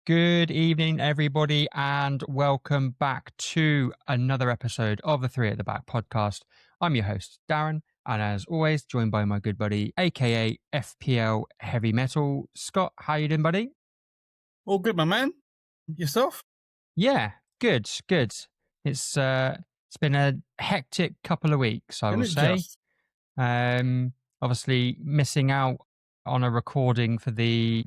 Good evening, everybody, and welcome back to another episode of the Three at the Back podcast. I'm your host, Darren, and as always, joined by my good buddy, aka FPL Heavy Metal, Scott. How you doing, buddy? All good, my man. Yourself? Yeah, good. It's been a hectic couple of weeks, I will say. Obviously missing out on a recording for the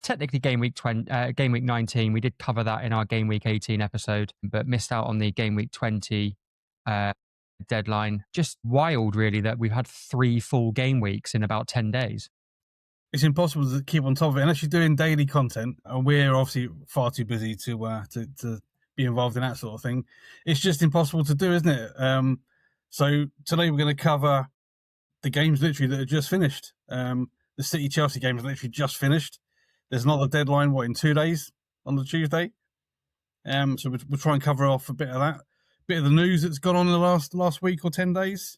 technically game week 19. We did cover that in our game week 18 episode, but missed out on the game week 20 deadline. Just wild, really, that we've had 3 full game weeks in about 10 days. It's impossible to keep on top of it unless you're doing daily content, and we're obviously far too busy to be involved in that sort of thing. It's just impossible to do, isn't it? So today we're going to cover the games literally that are just finished. The City-Chelsea game is literally just finished. There's another deadline, in 2 days on the Tuesday. So we'll try and cover off a bit of that, bit of the news that's gone on in the last week or 10 days,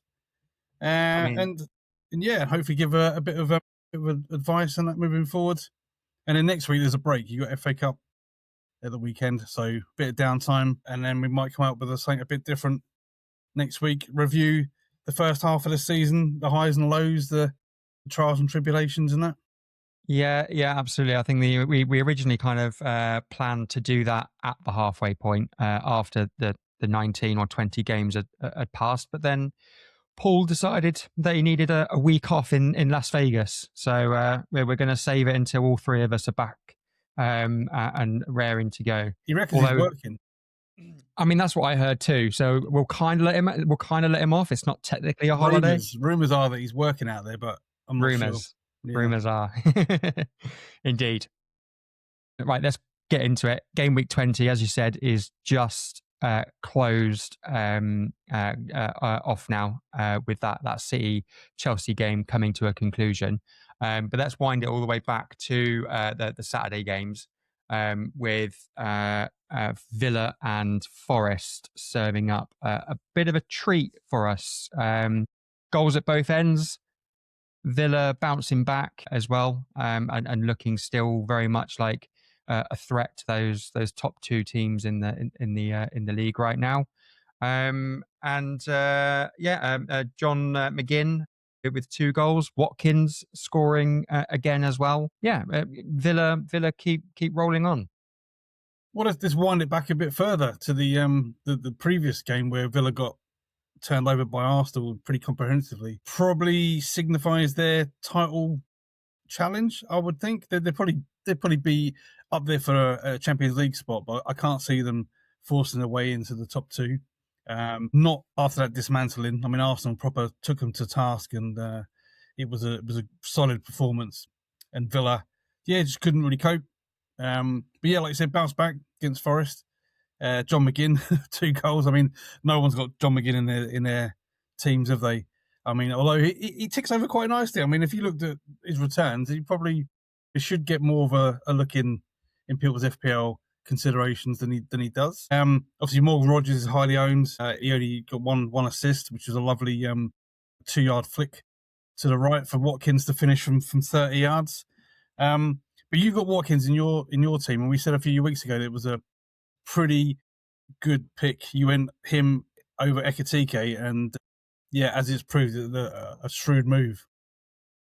and yeah, hopefully give a bit of advice on that moving forward. And then next week there's a break. You got FA Cup at the weekend, so a bit of downtime, and then we might come out with something a bit different next week. Review the first half of the season, the highs and lows, the trials and tribulations, and that. Yeah, absolutely. I think we originally kind of planned to do that at the halfway point after the 19 or 20 games had passed, but then Paul decided that he needed a week off in Las Vegas, so we're going to save it until all 3 of us are back and raring to go. He reckons he's working. I mean, that's what I heard too. So we'll kind of let him off. It's not technically a holiday. Rumors are that he's working out there, but I'm not sure. Yeah. Rumors are. Indeed. Right, let's get into it. Game week 20, as you said, is just closed off now with that City-Chelsea game coming to a conclusion. But let's wind it all the way back to the Saturday games with Villa and Forest serving up a bit of a treat for us. Goals at both ends. Villa bouncing back as well, and looking still very much like a threat to those top 2 teams in the league right now. John McGinn with 2 goals. Watkins scoring again as well. Yeah, Villa keep rolling on. Well, let's just wind it back a bit further to the previous game where Villa got turned over by Arsenal pretty comprehensively. Probably signifies their title challenge, I would think. They'd probably be up there for a Champions League spot, but I can't see them forcing their way into the top 2. Not after that dismantling. I mean, Arsenal proper took them to task, and it was a solid performance. And Villa, just couldn't really cope. But yeah, like you said, bounced back against Forest. John McGinn, 2 goals. I mean, no one's got John McGinn in their teams, have they? I mean, although he ticks over quite nicely. I mean, if you looked at his returns, he should get more of a look in people's FPL considerations than he does. Obviously, Morgan Rogers is highly owned. He only got one assist, which was a lovely 2-yard flick to the right for Watkins to finish from 30 yards. But you got Watkins in your team, and we said a few weeks ago that it was a pretty good pick. You went him over Ekitike, and as it's proved, a shrewd move.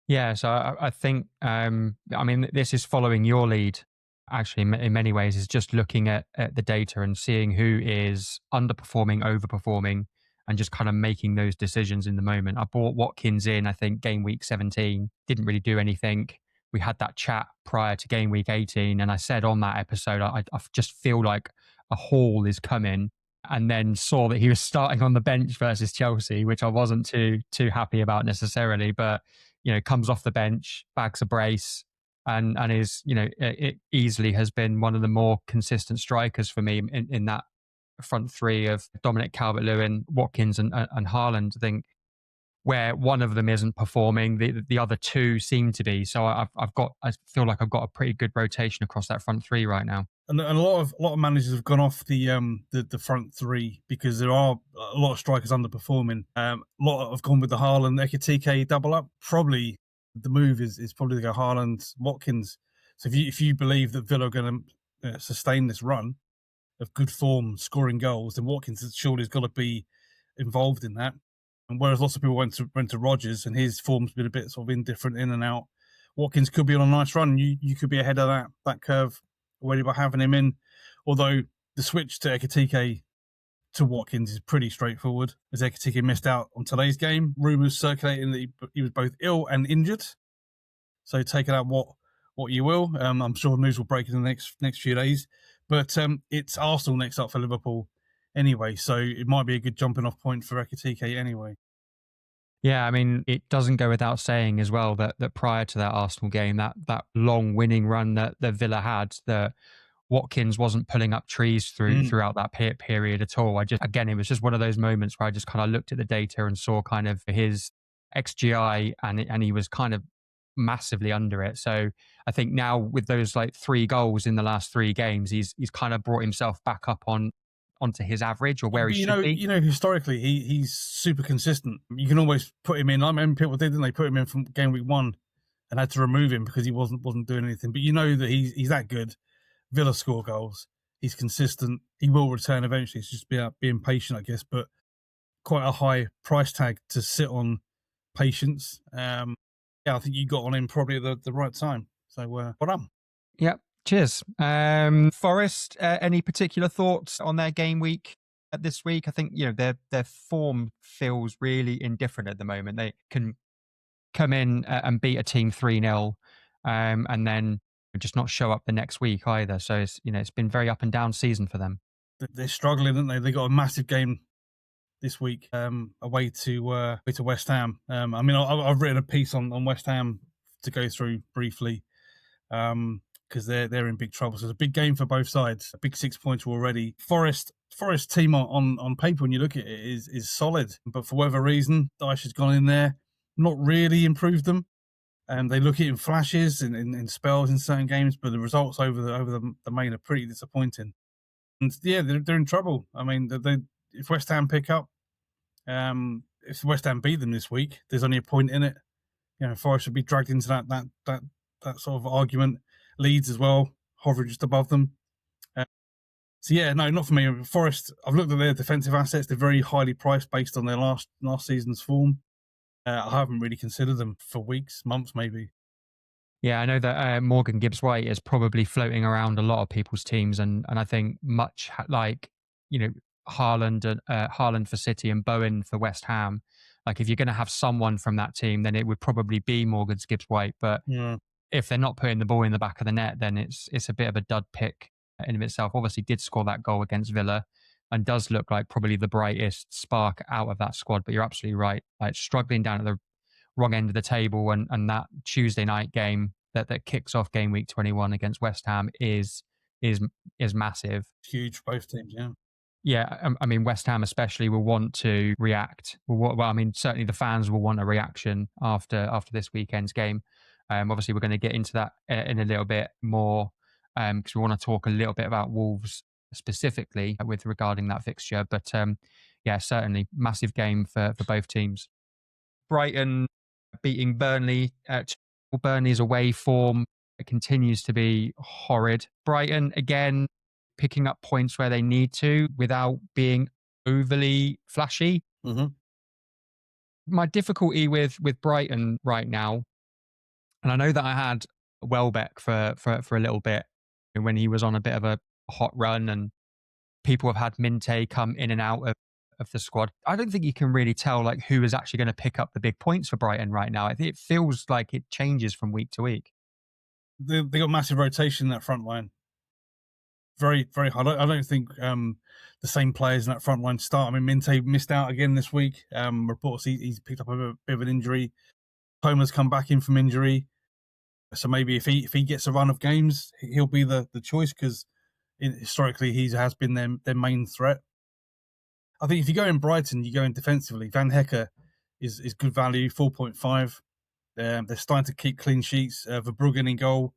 Yeah, so I think, this is following your lead, actually, in many ways, is just looking at the data and seeing who is underperforming, overperforming, and just kind of making those decisions in the moment. I bought Watkins in, I think, game week 17, didn't really do anything. We had that chat prior to game week 18, and I said on that episode, I just feel like a haul is coming, and then saw that he was starting on the bench versus Chelsea, which I wasn't too happy about necessarily, but comes off the bench, bags a brace, and is it easily has been one of the more consistent strikers for me in that front 3 of Dominic Calvert-Lewin, Watkins, and Haaland. I think where one of them isn't performing, the other 2 seem to be. So I feel like I've got a pretty good rotation across that front 3 right now. And a lot of managers have gone off the front 3 because there are a lot of strikers underperforming. A lot have gone with the Haaland Ekitike double up. Probably the move is probably to go Haaland Watkins So if you believe that Villa are going to sustain this run of good form, scoring goals, then Watkins surely has got to be involved in that. And whereas lots of people went to Rodgers and his form's been a bit sort of indifferent in and out, Watkins could be on a nice run. You could be ahead of that curve already by having him in. Although the switch to Ekitike to Watkins is pretty straightforward, as Ekitike missed out on today's game. Rumours circulating that he was both ill and injured. So take it out what you will. I'm sure news will break in the next few days. But it's Arsenal next up for Liverpool anyway, so it might be a good jumping off point for Ekitike anyway. Yeah, I mean, it doesn't go without saying as well that prior to that Arsenal game, that long winning run that Villa had, that Watkins wasn't pulling up trees throughout that period at all. Again, it was just one of those moments where I just kind of looked at the data and saw kind of his XGI, and he was kind of massively under it. So I think now with those like 3 goals in the last 3 games, he's kind of brought himself back up onto his average or where he should be. Historically, he's super consistent. You can always put him in. I mean, people did, didn't they? Put him in from game week 1 and had to remove him because he wasn't doing anything. But you know that he's that good. Villa score goals. He's consistent. He will return eventually. It's just being patient, I guess. But quite a high price tag to sit on patience. Yeah, I think you got on him probably at the right time. So well done. Yep. Cheers. Forest, any particular thoughts on their game week this week? I think, their form feels really indifferent at the moment. They can come in and beat a team 3-0 and then just not show up the next week either. So it's been very up and down season for them. They're struggling, aren't they? They got a massive game this week away to West Ham. I mean, I've written a piece on West Ham to go through briefly because they're in big trouble. So it's a big game for both sides. A big 6 points already. Forest team on paper, when you look at it, is solid, but for whatever reason, Dyche has gone in there, not really improved them. They look at it in flashes and in spells in certain games, but the results over the main are pretty disappointing. And yeah, they're in trouble. I mean, if West Ham pick up, if West Ham beat them this week, there's only a point in it. Forest should be dragged into that sort of argument. Leeds as well, hovering just above them. So yeah, no, not for me. Forest, I've looked at their defensive assets. They're very highly priced based on their last season's form. I haven't really considered them for weeks, months maybe. Yeah, I know that Morgan Gibbs-White is probably floating around a lot of people's teams, and I think much like Haaland for City and Bowen for West Ham. Like if you're going to have someone from that team, then it would probably be Morgan Gibbs-White. But if they're not putting the ball in the back of the net, then it's a bit of a dud pick in of itself. Obviously, did score that goal against Villa and does look like probably the brightest spark out of that squad. But you're absolutely right. Like struggling down at the wrong end of the table, and that Tuesday night game that kicks off game week 21 against West Ham is massive. It's huge for both teams, yeah. Yeah, I mean, West Ham especially will want to react. Well, I mean, certainly the fans will want a reaction after this weekend's game. Obviously, we're going to get into that in a little bit more because we want to talk a little bit about Wolves specifically with regarding that fixture. But yeah, certainly massive game for both teams. Brighton beating Burnley. Burnley's away form continues to be horrid. Brighton, again, picking up points where they need to without being overly flashy. Mm-hmm. My difficulty with Brighton right now, and I know that I had Welbeck for a little bit when he was on a bit of a hot run, and people have had Minte come in and out of the squad. I don't think you can really tell like who is actually going to pick up the big points for Brighton right now. I think it feels like it changes from week to week. They got massive rotation in that front line. Very, very hard. I don't think the same players in that front line start. I mean, Minte missed out again this week. Reports he's picked up a bit of an injury. Coma's come back in from injury. So maybe if he gets a run of games, he'll be the choice because historically he has been their main threat. I think if you go in Brighton, you go in defensively. Van Hecke is good value, 4.5. They're starting to keep clean sheets. Verbruggen in goal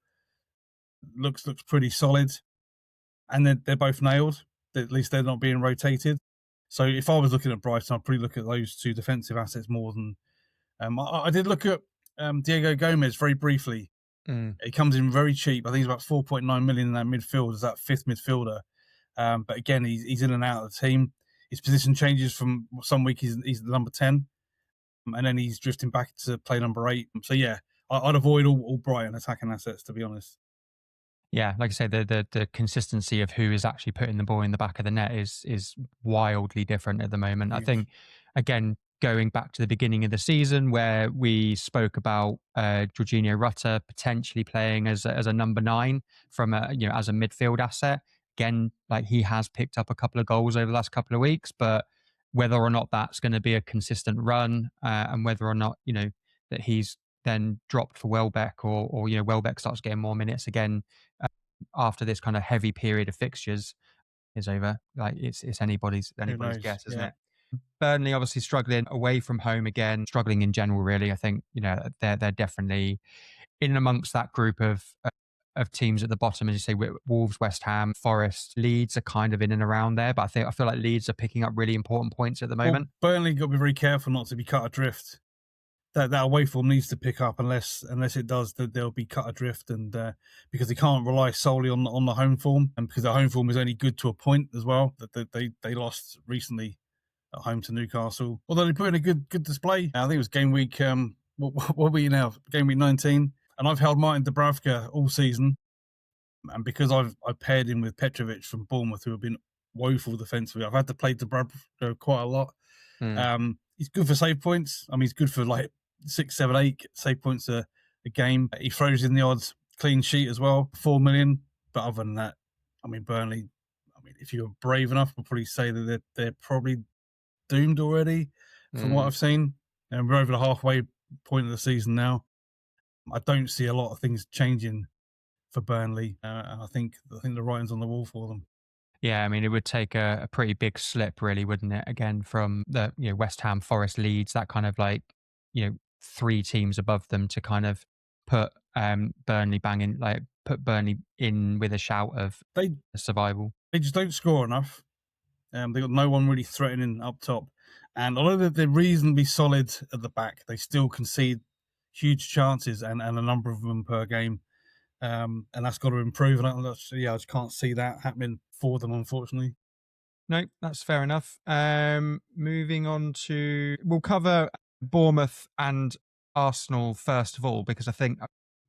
looks pretty solid. And they're both nailed. At least they're not being rotated. So if I was looking at Brighton, I'd probably look at those two defensive assets more than... I did look at Diego Gomez very briefly. He comes in very cheap. I think he's about 4.9 million in that midfield as that fifth midfielder. But again, he's in and out of the team. His position changes from some week he's the number 10, and then he's drifting back to play number 8. So yeah, I'd avoid all Brighton attacking assets, to be honest. Yeah, like I say, the consistency of who is actually putting the ball in the back of the net is wildly different at the moment. I Huge. think, again, going back to the beginning of the season where we spoke about Jorginho Rutter potentially playing as a number 9 from as a midfield asset. Again, like he has picked up a couple of goals over the last couple of weeks, but whether or not that's going to be a consistent run, and whether or not that he's then dropped for Welbeck, or Welbeck starts getting more minutes again after this kind of heavy period of fixtures is over. Like it's anybody's Who knows? guess, isn't Yeah. it? Burnley obviously struggling away from home again, struggling in general. Really, I think they're definitely in amongst that group of teams at the bottom, as you say. Wolves, West Ham, Forest, Leeds are kind of in and around there, but I feel like Leeds are picking up really important points at the moment. Well, Burnley got to be very careful not to be cut adrift. That away form needs to pick up. Unless it does, they'll be cut adrift, and because they can't rely solely on the home form, and because the home form is only good to a point as well. That they lost recently at home to Newcastle, although they put in a good display. I think it was game week. What are we now? Game week 19, and I've held Martin Dubravka all season, and because I paired him with Petrovic from Bournemouth, who have been woeful defensively, I've had to play Dubravka quite a lot. He's good for save points. I mean, he's good for like 6, 7, 8 save points a game. He throws in the odds clean sheet as well, 4 million. But other than that, I mean, Burnley, if you're brave enough, we'll probably say that they're probably doomed already from what I've seen. And we're over the halfway point of the season now. I don't see a lot of things changing for Burnley. And I think the writing's on the wall for them. Yeah, I mean, it would take a pretty big slip, really, wouldn't it? Again, from the West Ham, Forest, Leeds, that kind of like 3 teams above them to kind of put Burnley put Burnley in with a shout of survival. They just don't score enough. They got no one really threatening up top, and although they're reasonably solid at the back, they still concede huge chances and a number of them per game. And that's got to improve. And I just can't see that happening for them, unfortunately. No, that's fair enough. Moving on we'll cover Bournemouth and Arsenal first of all, because I think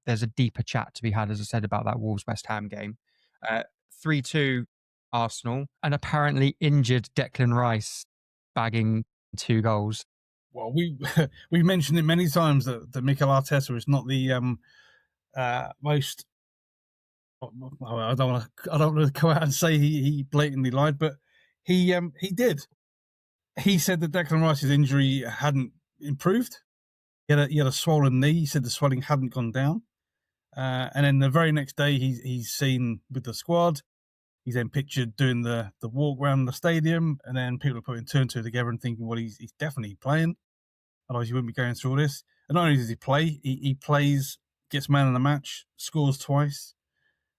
there's a deeper chat to be had, as I said, about that Wolves-West Ham game. 3-2 Arsenal, and apparently injured Declan Rice bagging 2 goals. Well, we mentioned it many times that Mikel Arteta is not the most. I don't want to go out and say he blatantly lied, but he did. He said that Declan Rice's injury hadn't improved. He had a swollen knee. He said the swelling hadn't gone down. And then the very next day, he's seen with the squad. He's then pictured doing the walk around the stadium, and then people are putting 2 and 2 together and thinking, well, he's definitely playing. Otherwise, he wouldn't be going through all this. And not only does he play, he plays, gets man of the match, scores twice.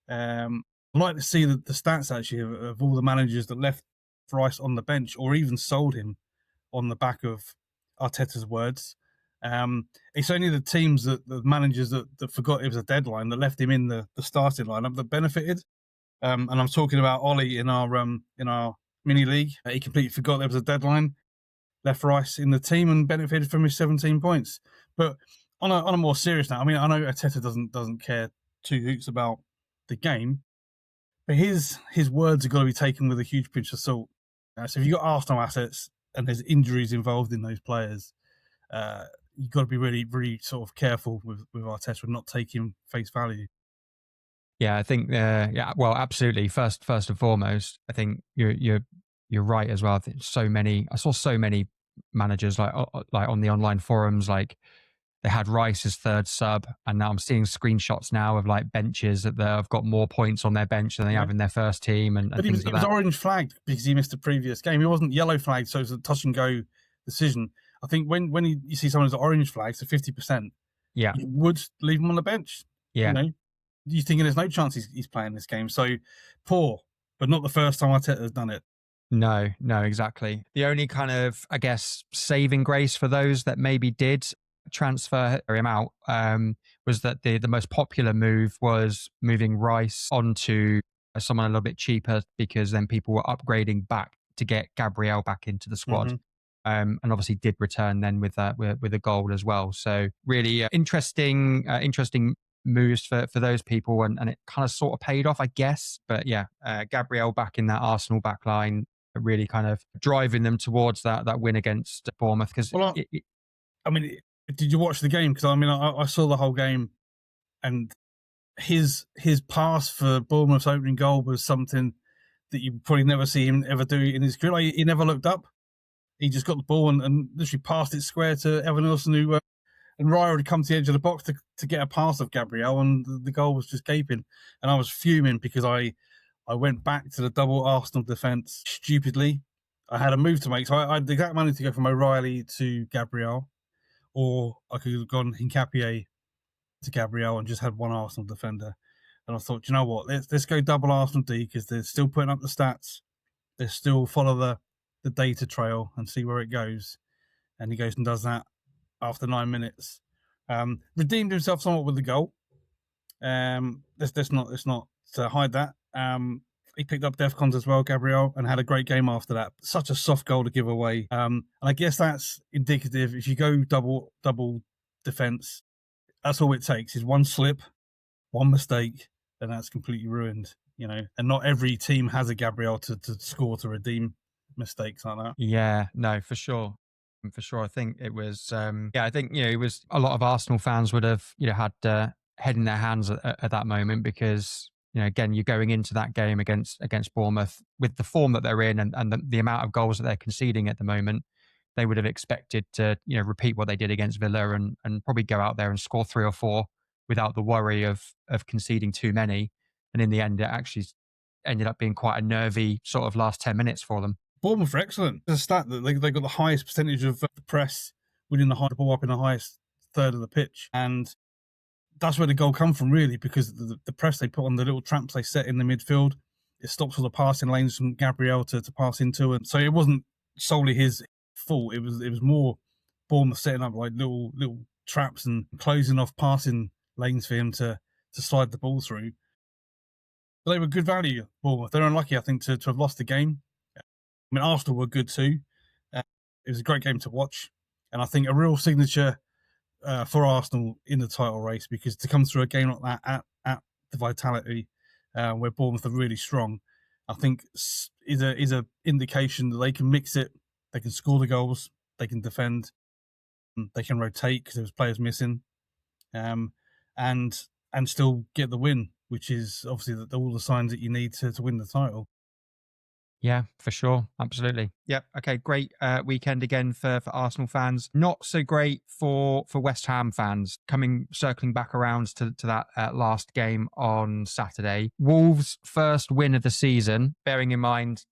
I'd like to see the stats actually of all the managers that left Rice on the bench or even sold him on the back of Arteta's words. It's only the teams the managers that forgot it was a deadline that left him in the starting lineup that benefited. And I'm talking about Ollie in our mini league. He completely forgot there was a deadline, left Rice in the team and benefited from his 17 points. But on a more serious note, I mean, I know Arteta doesn't care 2 hoots about the game, but his words are got to be taken with a huge pinch of salt. So if you've got Arsenal assets and there's injuries involved in those players, you've got to be really, really sort of careful with Arteta and not take him face value. Yeah, I think well, absolutely. First and foremost, I think you're right as well. I think I saw so many managers like on the online forums, like they had Rice as third sub, and now I'm seeing screenshots now of like benches that have got more points on their bench than they have in their first team, and but he was orange flagged because he missed the previous game. He wasn't yellow flagged, so it was a touch and go decision. I think when you see someone who's orange flagged, so 50%, you would leave him on the bench. Yeah. You're thinking there's no chance he's playing this game. So poor, but not the first time Arteta has done it. No, exactly. The only kind of, I guess, saving grace for those that maybe did transfer him out was that the most popular move was moving Rice onto someone a little bit cheaper, because then people were upgrading back to get Gabriel back into the squad. Mm-hmm. And obviously did return then with with a goal as well. So really interesting moves for those people, and it kind of sort of paid off, I guess. But yeah, Gabriel back in that Arsenal back line, really kind of driving them towards that win against Bournemouth. Because Well, I mean, did you watch the game? Because I mean, I saw the whole game, and his pass for Bournemouth's opening goal was something that you probably never see him ever do in his career. Like, he never looked up. He just got the ball and literally passed it square to Evan Nielsen, who and Raya had come to the edge of the box to get a pass of Gabriel, and the goal was just gaping. And I was fuming because I went back to the double Arsenal defence stupidly. I had a move to make, so I had the exact money to go from O'Reilly to Gabriel, or I could have gone Hincapié to Gabriel and just had one Arsenal defender. And I thought, you know what, let's go double Arsenal D, because they're still putting up the stats. They still follow the data trail and see where it goes. And he goes and does that after 9 minutes. Redeemed himself somewhat with the goal. Let's not hide that. He picked up DEFCONs as well, Gabriel, and had a great game after that. Such a soft goal to give away. And I guess that's indicative. If you go double defence, that's all it takes is one slip, one mistake, and that's completely ruined. And not every team has a Gabriel to score to redeem mistakes like that. Yeah, no, for sure. For sure. I think it was, I think, it was a lot of Arsenal fans would have, had head in their hands at that moment, because, again, you're going into that game against Bournemouth with the form that they're in, and the amount of goals that they're conceding at the moment. They would have expected to, repeat what they did against Villa, and probably go out there and score 3 or 4 without the worry of conceding too many. And in the end, it actually ended up being quite a nervy sort of last 10 minutes for them. Bournemouth are excellent. There's a stat that they got the highest percentage of the press winning the ball up in the highest third of the pitch. And that's where the goal come from, really, because the press they put on, the little traps they set in the midfield, it stops all the passing lanes from Gabriel to pass into. And so it wasn't solely his fault. It was more Bournemouth setting up like little traps and closing off passing lanes for him to slide the ball through. But they were good value, Bournemouth. They're unlucky, I think, to have lost the game. I mean, Arsenal were good too. It was a great game to watch. And I think a real signature for Arsenal in the title race, because to come through a game like that at the Vitality, where Bournemouth are really strong, I think is a indication that they can mix it. They can score the goals, they can defend, they can rotate because there was players missing, and still get the win, which is obviously all the signs that you need to win the title. Yeah, for sure. Absolutely. Yep. Okay, great weekend again for Arsenal fans. Not so great for West Ham fans. Circling back around to that last game on Saturday. Wolves' first win of the season, bearing in mind,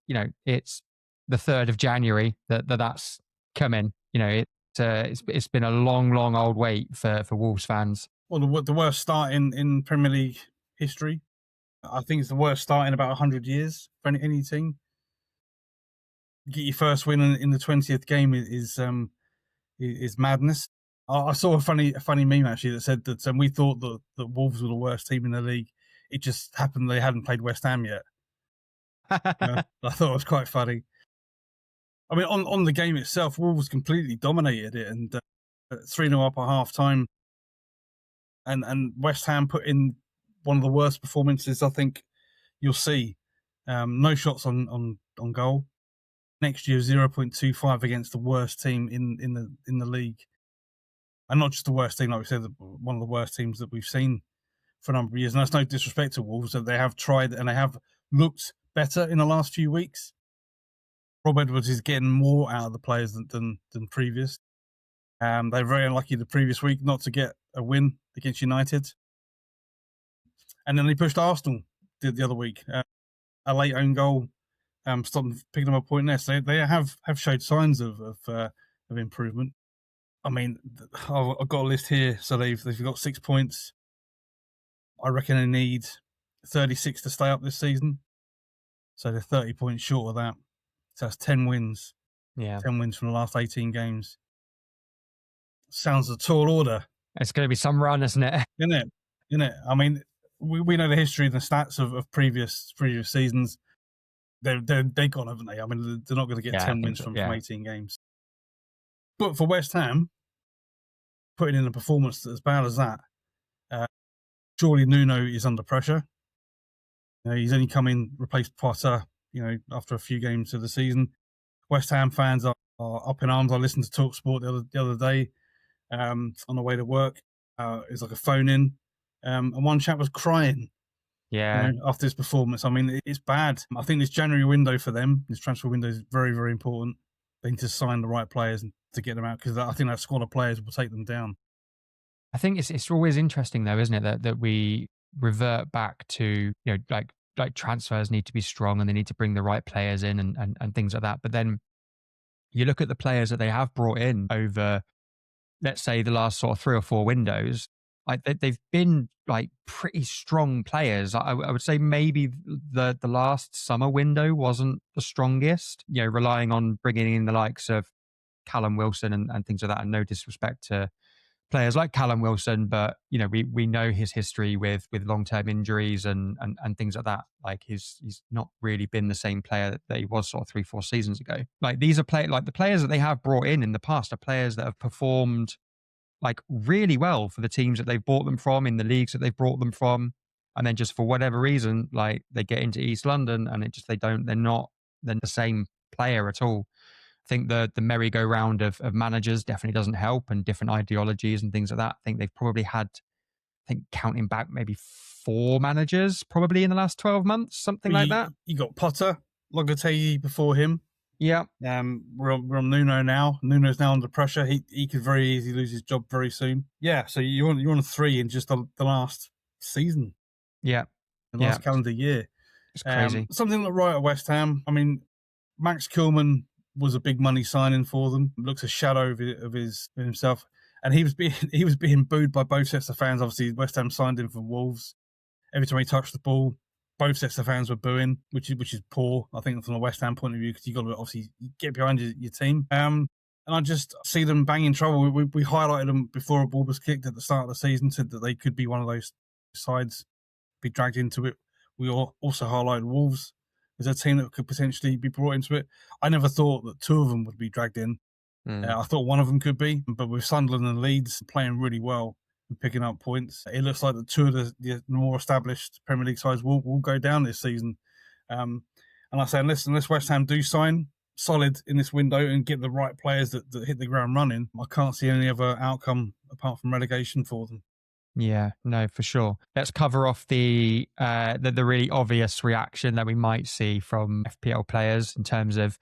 it's the 3rd of January that's coming. It's been a long old wait for Wolves fans. Well, the worst start in Premier League history. I think it's the worst start in about 100 years for any team. Get your first win in the 20th game is madness. I saw a funny meme actually that said that we thought that Wolves were the worst team in the league. It just happened they hadn't played West Ham yet. I thought it was quite funny. I mean, on the game itself, Wolves completely dominated it, and 3-0 up at half time. And West Ham put in one of the worst performances I think you'll see. No shots on goal. Next year, 0.25 against the worst team in the league, and not just the worst team, like we said, one of the worst teams that we've seen for a number of years. And that's no disrespect to Wolves, that they have tried and they have looked better in the last few weeks. Rob Edwards is getting more out of the players than previous. They're very unlucky the previous week not to get a win against United, and then they pushed Arsenal the other week. A late own goal. Stopped picking up a point there. So they have showed signs of improvement. I mean, I've got a list here. So they've got 6 points. I reckon they need 36 to stay up this season. So they're 30 points short of that. So that's 10 wins. Yeah. 10 wins from the last 18 games. Sounds a tall order, It's going to be some run, isn't it? isn't it? Isn't it? I mean, we know the history and the stats of previous seasons. They're gone, haven't they? I mean, they're not going to get Yeah, I 10 think wins so. from Yeah. 18 games. But for West Ham, putting in a performance as bad as that, surely Nuno is under pressure. He's only come in, replaced Potter, after a few games of the season. West Ham fans are up in arms. I listened to TalkSport the other day on the way to work. It was like a phone in, and one chap was crying. Yeah. After this performance. I mean, it's bad. I think this January window for them, this transfer window, is very, very important. They need to sign the right players to get them out, because I think that squad of players will take them down. I think it's always interesting though, isn't it, that we revert back to, like transfers need to be strong and they need to bring the right players in and things like that. But then you look at the players that they have brought in over, let's say, the last sort of 3 or 4 windows, like they've been like pretty strong players. I would say maybe the last summer window wasn't the strongest, relying on bringing in the likes of Callum Wilson and things like that. And no disrespect to players like Callum Wilson, but we know his history with long-term injuries and things like that. Like he's not really been the same player that he was sort of 3-4 seasons ago. Like these are like the players that they have brought in the past are players that have performed like really well for the teams that they've bought them from, in the leagues that they've brought them from, and then just for whatever reason, like they get into East London and they're not the same player at all. I think the merry-go-round of managers definitely doesn't help, and different ideologies and things like that. I think they've probably had, counting back, maybe 4 managers probably in the last 12 months, something like that. You got Potter, Logotegui before him. Yeah. We're on Nuno now. Nuno's now under pressure. He could very easily lose his job very soon. Yeah, so you're on 3 in just the last season. Yeah. The last calendar year. It's crazy. Something that right at West Ham. I mean, Max Kilman was a big money signing for them. Looks a shadow of himself, and he was being booed by both sets of fans. Obviously, West Ham signed him from Wolves. Every time he touched the ball, both sets of fans were booing, which is poor, I think, from a West Ham point of view, because you got to obviously get behind your team. And I just see them banging trouble. We highlighted them before a ball was kicked at the start of the season, said that they could be one of those sides be dragged into it. We also highlighted Wolves as a team that could potentially be brought into it. I never thought that 2 of them would be dragged in. I thought one of them could be, but with Sunderland and Leeds playing really well and picking up points, it looks like the 2 of the more established Premier League sides will go down this season. And I say, unless West Ham do sign solid in this window and get the right players that hit the ground running, I can't see any other outcome apart from relegation for them. Yeah, no, for sure. Let's cover off the really obvious reaction that we might see from FPL players in terms of,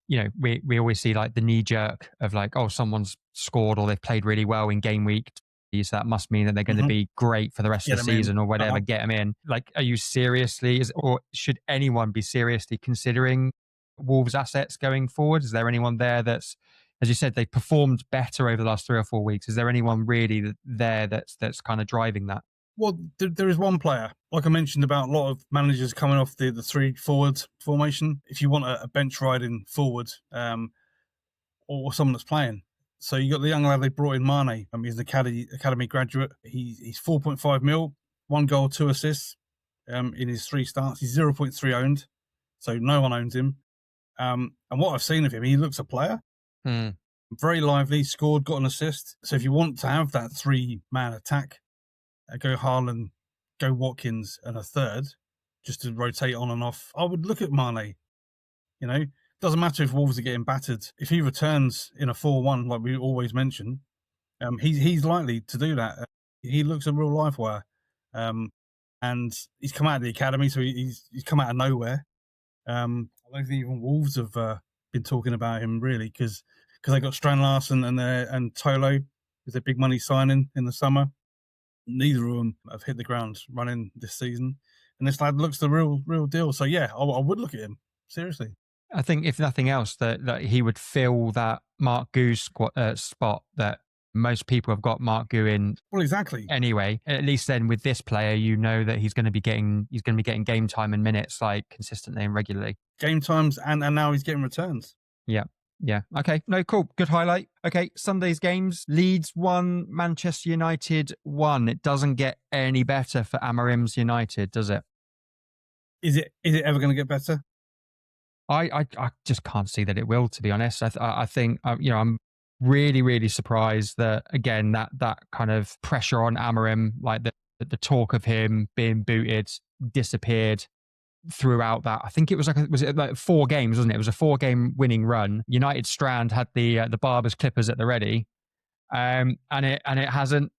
we always see like the knee jerk of like, oh, someone's scored or they've played really well in game week, so that must mean that they're going to be great for the rest of the season or whatever. Get them in. Like, are you seriously, or should anyone be seriously considering Wolves' assets going forward? Is there anyone there that's, as you said, they've performed better over the last 3 or 4 weeks? Is there anyone really there that's kind of driving that? Well, there is one player, like I mentioned, about a lot of managers coming off the 3 forward formation. If you want a bench riding forward, or someone that's playing. So you got the young lad they brought in, Mane. He's an academy graduate. He's 4.5 mil, 1 goal, 2 assists in his 3 starts. He's 0.3 owned, so no one owns him. And what I've seen of him, he looks a player. Very lively, scored, got an assist. So if you want to have that 3-man attack, go Haaland, go Watkins, and a third, just to rotate on and off, I would look at Mane. Doesn't matter if Wolves are getting battered. If he returns in a 4-1, like we always mention, he's likely to do that. He looks a real live wire. And he's come out of the academy, so he's come out of nowhere. I don't think even Wolves have been talking about him, really, because they got Strand-Larsen and Tolo, who's a big money signing in the summer. Neither of them have hit the ground running this season. And this lad looks the real deal. So, yeah, I would look at him, seriously. I think, if nothing else, that he would fill that Mark Gu spot that most people have got Mark Gu in. Well, exactly. Anyway, at least then with this player, that he's going to be getting game time and minutes like consistently and regularly. Game times, and now he's getting returns. Yeah. Yeah. Okay. No, cool. Good highlight. Okay. Sunday's games. Leeds 1, Manchester United 1. It doesn't get any better for Amarim's United, does it? Is it ever going to get better? I just can't see that it will, to be honest. I think, I'm really, really surprised that, again, that kind of pressure on Amarim, like the talk of him being booted, disappeared throughout that. I think it was was it like 4 games, wasn't it? It was a 4-game winning run. United Strand had the Barbers Clippers at the ready, and it hasn't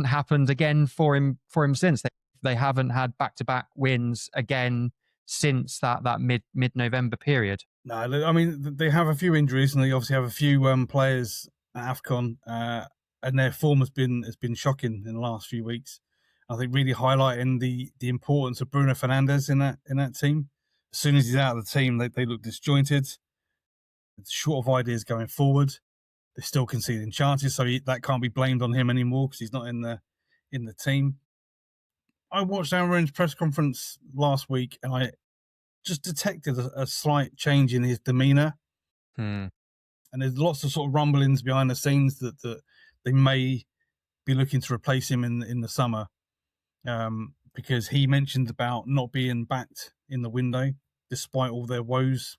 happened again for him since. They haven't had back-to-back wins again since that mid November period. No, I mean they have a few injuries, and they obviously have a few players at Afcon, and their form has been shocking in the last few weeks. I think really highlighting the importance of Bruno Fernandes in that team. As soon as he's out of the team, they look disjointed. It's short of ideas going forward. They're still conceding chances, so that can't be blamed on him anymore because he's not in the team. I watched Aaron's press conference last week, and I just detected a slight change in his demeanour. Hmm. And there's lots of sort of rumblings behind the scenes that they may be looking to replace him in the summer, because he mentioned about not being backed in the window despite all their woes.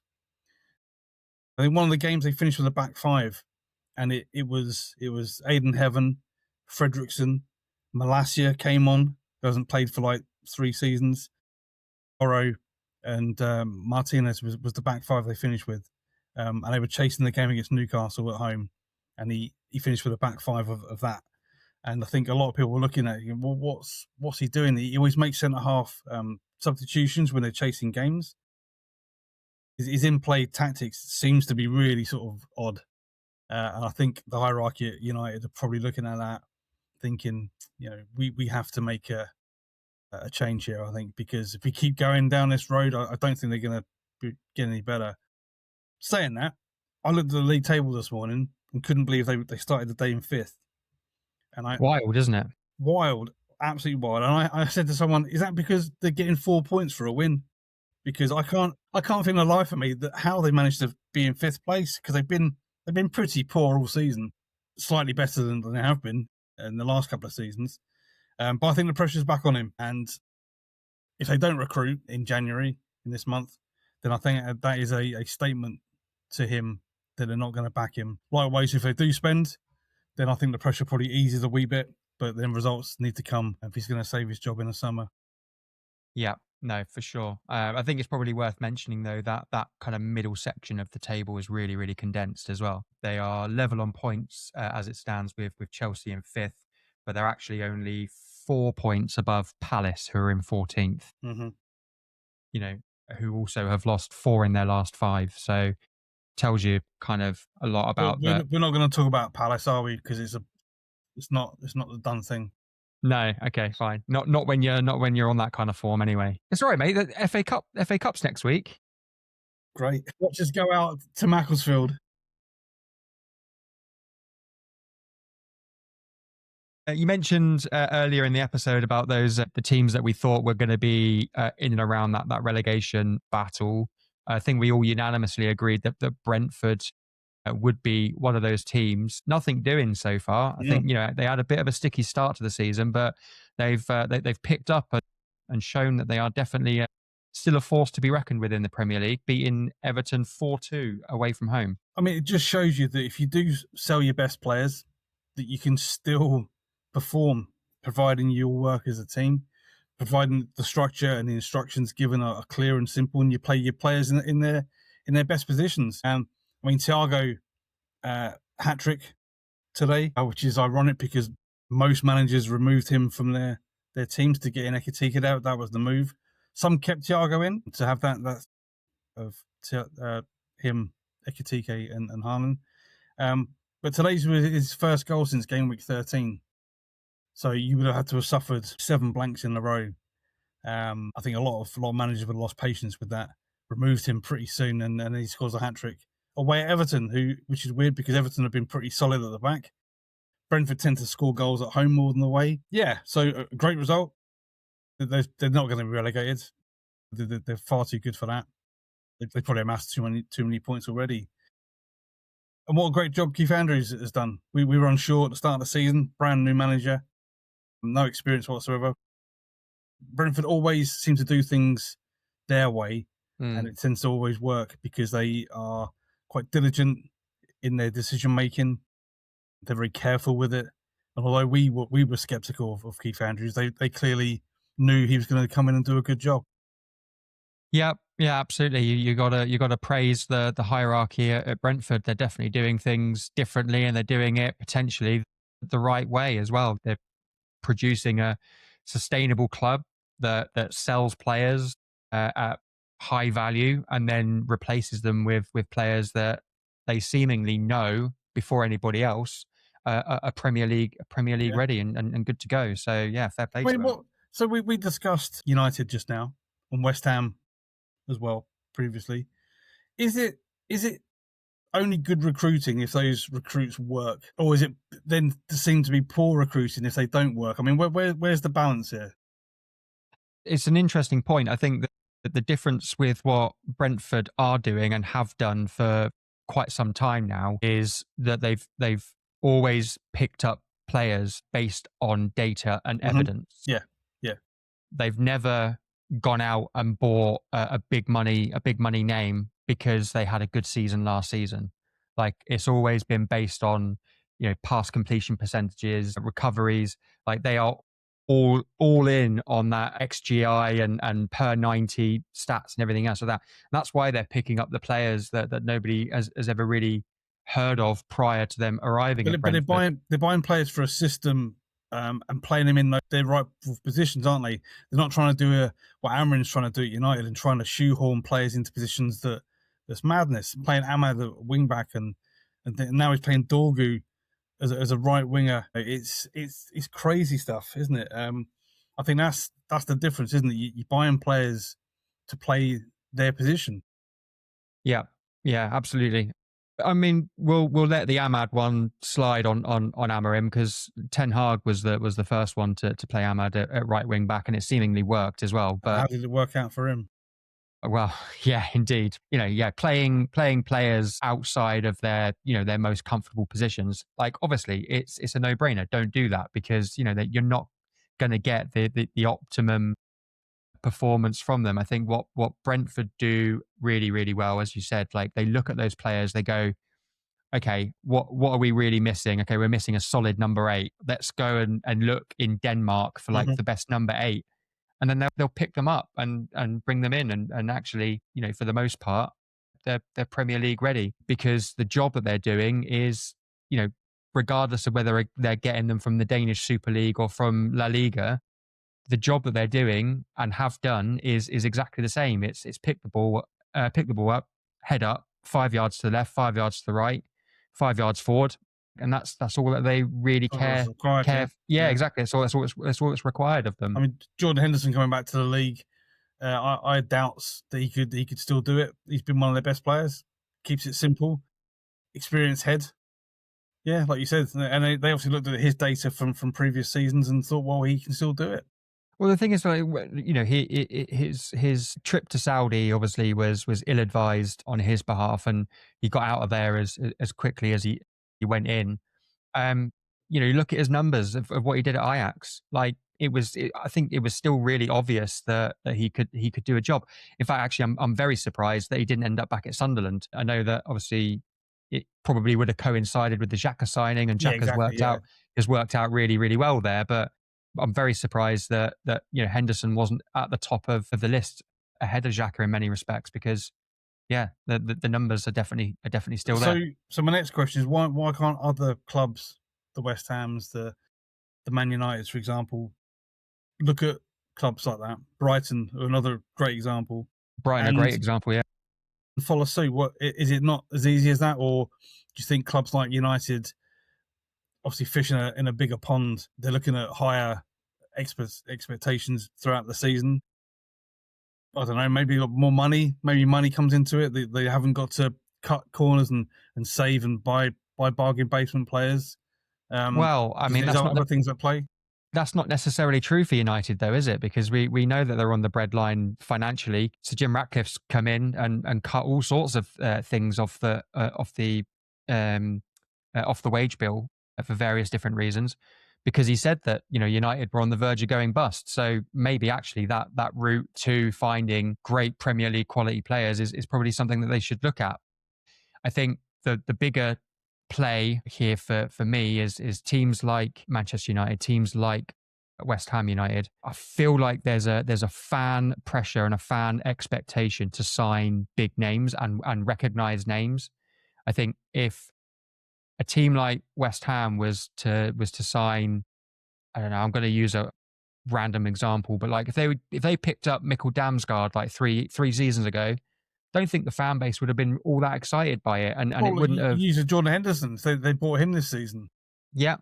I think one of the games they finished with a back five, and it was Aiden Heaven, Fredrickson, Malacia came on, who hasn't played for like 3 seasons. Oro and Martinez was the back five they finished with, and they were chasing the game against Newcastle at home, and he finished with a back five of that. And I think a lot of people were looking at him. Well, what's he doing? He always makes centre half substitutions when they're chasing games. His in-play tactics seems to be really sort of odd, and I think the hierarchy at United are probably looking at that, thinking, we have to make a change here. I think because if we keep going down this road, I don't think they're going to get any better. Saying that, I looked at the league table this morning and couldn't believe they started the day in 5th. And Wild, isn't it? Wild, absolutely wild. And I said to someone, is that because they're getting 4 points for a win? Because I can't think of life for me that how they managed to be in 5th place, because they've been pretty poor all season, slightly better than they have been in the last couple of seasons. But I think the pressure's back on him, and if they don't recruit in January, in this month, then I think that is a statement to him that they're not going to back him. Likewise, if they do spend, then I think the pressure probably eases a wee bit, but then results need to come if he's going to save his job in the summer. Yeah, no, for sure. I think it's probably worth mentioning, though, that kind of middle section of the table is really, really condensed as well. They are level on points as it stands with Chelsea in 5th, but they're actually only 4 points above Palace, who are in 14th. Mm-hmm. Who also have lost 4 in their last 5. So tells you kind of a lot about that. We're not going to talk about Palace, are we? Because it's not the done thing. No, okay, fine. Not when you're on that kind of form anyway. It's all right, mate. The FA Cup's next week. Great. Watch us go out to Macclesfield. You mentioned earlier in the episode about those the teams that we thought were going to be in and around that relegation battle. I think we all unanimously agreed that Brentford would be one of those teams. Nothing doing so far. I think they had a bit of a sticky start to the season, but they've picked up and shown that they are definitely still a force to be reckoned with in the Premier League, beating Everton 4-2 away from home. I mean, it just shows you that if you do sell your best players, that you can still perform, providing you all work as a team, providing the structure and the instructions given are clear and simple, and you play your players in their best positions. I mean, Thiago hat-trick today, which is ironic because most managers removed him from their teams to get in Ekitike. That was the move. Some kept Thiago in to have that of him, Ekitike and Haaland. But today's was his first goal since game week 13. So you would have had to have suffered 7 blanks in a row. I think a lot of managers would have lost patience with that. Removed him pretty soon, and then he scores a hat-trick away at Everton, which is weird because Everton have been pretty solid at the back. Brentford tend to score goals at home more than away. Yeah, so a great result. They're not going to be relegated. They're far too good for that. They probably amassed too many points already. And what a great job Keith Andrews has done. We were unsure at the start of the season, brand new manager, no experience whatsoever. Brentford always seem to do things their way, and it tends to always work because they are quite diligent in their decision making. They're very careful with it. And although we were skeptical of Keith Andrews, they clearly knew he was going to come in and do a good job. Yeah, yeah, absolutely. You gotta praise the hierarchy at Brentford. They're definitely doing things differently, and they're doing it potentially the right way as well. They're producing a sustainable club that sells players at high value, and then replaces them with players that they seemingly know before anybody else are Premier League Yeah. ready and good to go. So yeah, fair play I to mean, them. so we discussed United just now and West Ham as well previously. Is it only good recruiting if those recruits work, or is it then seem to be poor recruiting if they don't work? I mean, where's the balance here? It's an interesting point. I think that the difference with what Brentford are doing and have done for quite some time now is that they've always picked up players based on data and Mm-hmm. evidence. Yeah, yeah. They've never gone out and bought a big money name because they had a good season last season. Like, it's always been based on, past completion percentages, recoveries. Like, they are all in on that XGI and per 90 stats and everything else. So that's why they're picking up the players that nobody has ever really heard of prior to them arriving at But Brentford. they're buying players for a system, and playing them in their right positions, aren't they? They're not trying to do what Amarin's trying to do at United and trying to shoehorn players into positions that's madness. Playing Ahmad at wing back and now he's playing Dorgu as a right winger. It's crazy stuff, isn't it? I think that's the difference, isn't it? You're buying players to play their position. Yeah, yeah, absolutely. I mean, we'll let the Ahmad one slide on Amarim, because Ten Hag was the first one to play Ahmad at right wing back, and it seemingly worked as well. How But did it work out for him? well, yeah, indeed. Playing players outside of their most comfortable positions. Like, obviously, it's a no brainer. Don't do that, because that you're not going to get the optimum performance from them. I think what Brentford do really, really well, as you said, like, they look at those players, they go, okay, what are we really missing? Okay, we're missing a solid number 8. Let's go and look in Denmark for like Mm-hmm. the best number 8. And then they'll pick them up and bring them in, and actually, for the most part, they're Premier League ready, because the job that they're doing is, regardless of whether they're getting them from the Danish Super League or from La Liga, the job that they're doing and have done is exactly the same. It's pick the ball up, head up, 5 yards to the left, 5 yards to the right, 5 yards forward, and that's all that they really Oh, that's care. required, yeah. Yeah, exactly. That's all that's required of them. I mean, Jordan Henderson coming back to the league, I had doubts that he could still do it. He's been one of their best players. Keeps it simple, experienced head. Yeah, like you said, and they obviously looked at his data from previous seasons and thought, well, he can still do it. Well, the thing is, like, his trip to Saudi obviously was ill advised on his behalf, and he got out of there as quickly as he went in. Um, you look at his numbers of what he did at Ajax. Like, I think it was still really obvious that he could do a job. In fact, actually, I'm very surprised that he didn't end up back at Sunderland. I know that obviously it probably would have coincided with the Xhaka signing, and Yeah, Xhaka's exactly. Yeah, worked out really, really well there. But I'm very surprised that Henderson wasn't at the top of the list ahead of Xhaka in many respects, because yeah, the numbers are definitely still So, there. my next question is why can't other clubs, the West Hams, the Man Uniteds, for example, look at clubs like that? Brighton, another great example, Brighton, a and great example, yeah. follow suit. What is it not as easy as that, or do you think clubs like United, obviously fishing in a bigger pond, they're looking at higher expectations throughout the season? I don't know, maybe more money. Maybe money comes into it. They haven't got to cut corners and save and buy bargain basement players. Well, I mean, Is there other things at play? that's not necessarily true for United, though, is it? Because we know that they're on the breadline financially. So Jim Ratcliffe's come in and cut all sorts of things off the off the wage bill for various different reasons, because he said that, you know, United were on the verge of going bust. So maybe actually that route to finding great Premier League quality players is probably something that they should look at. I think the bigger play here for me is teams like Manchester United, teams like West Ham United. I feel like there's a fan pressure and a fan expectation to sign big names and recognize names. I think if a team like West Ham was to sign, I don't know, I'm going to use a random example, but like if they picked up Mikkel Damsgaard like three seasons ago, don't think the fan base would have been all that excited by it, and it wouldn't have. Use Jordan Henderson. They bought him this season. Yeah,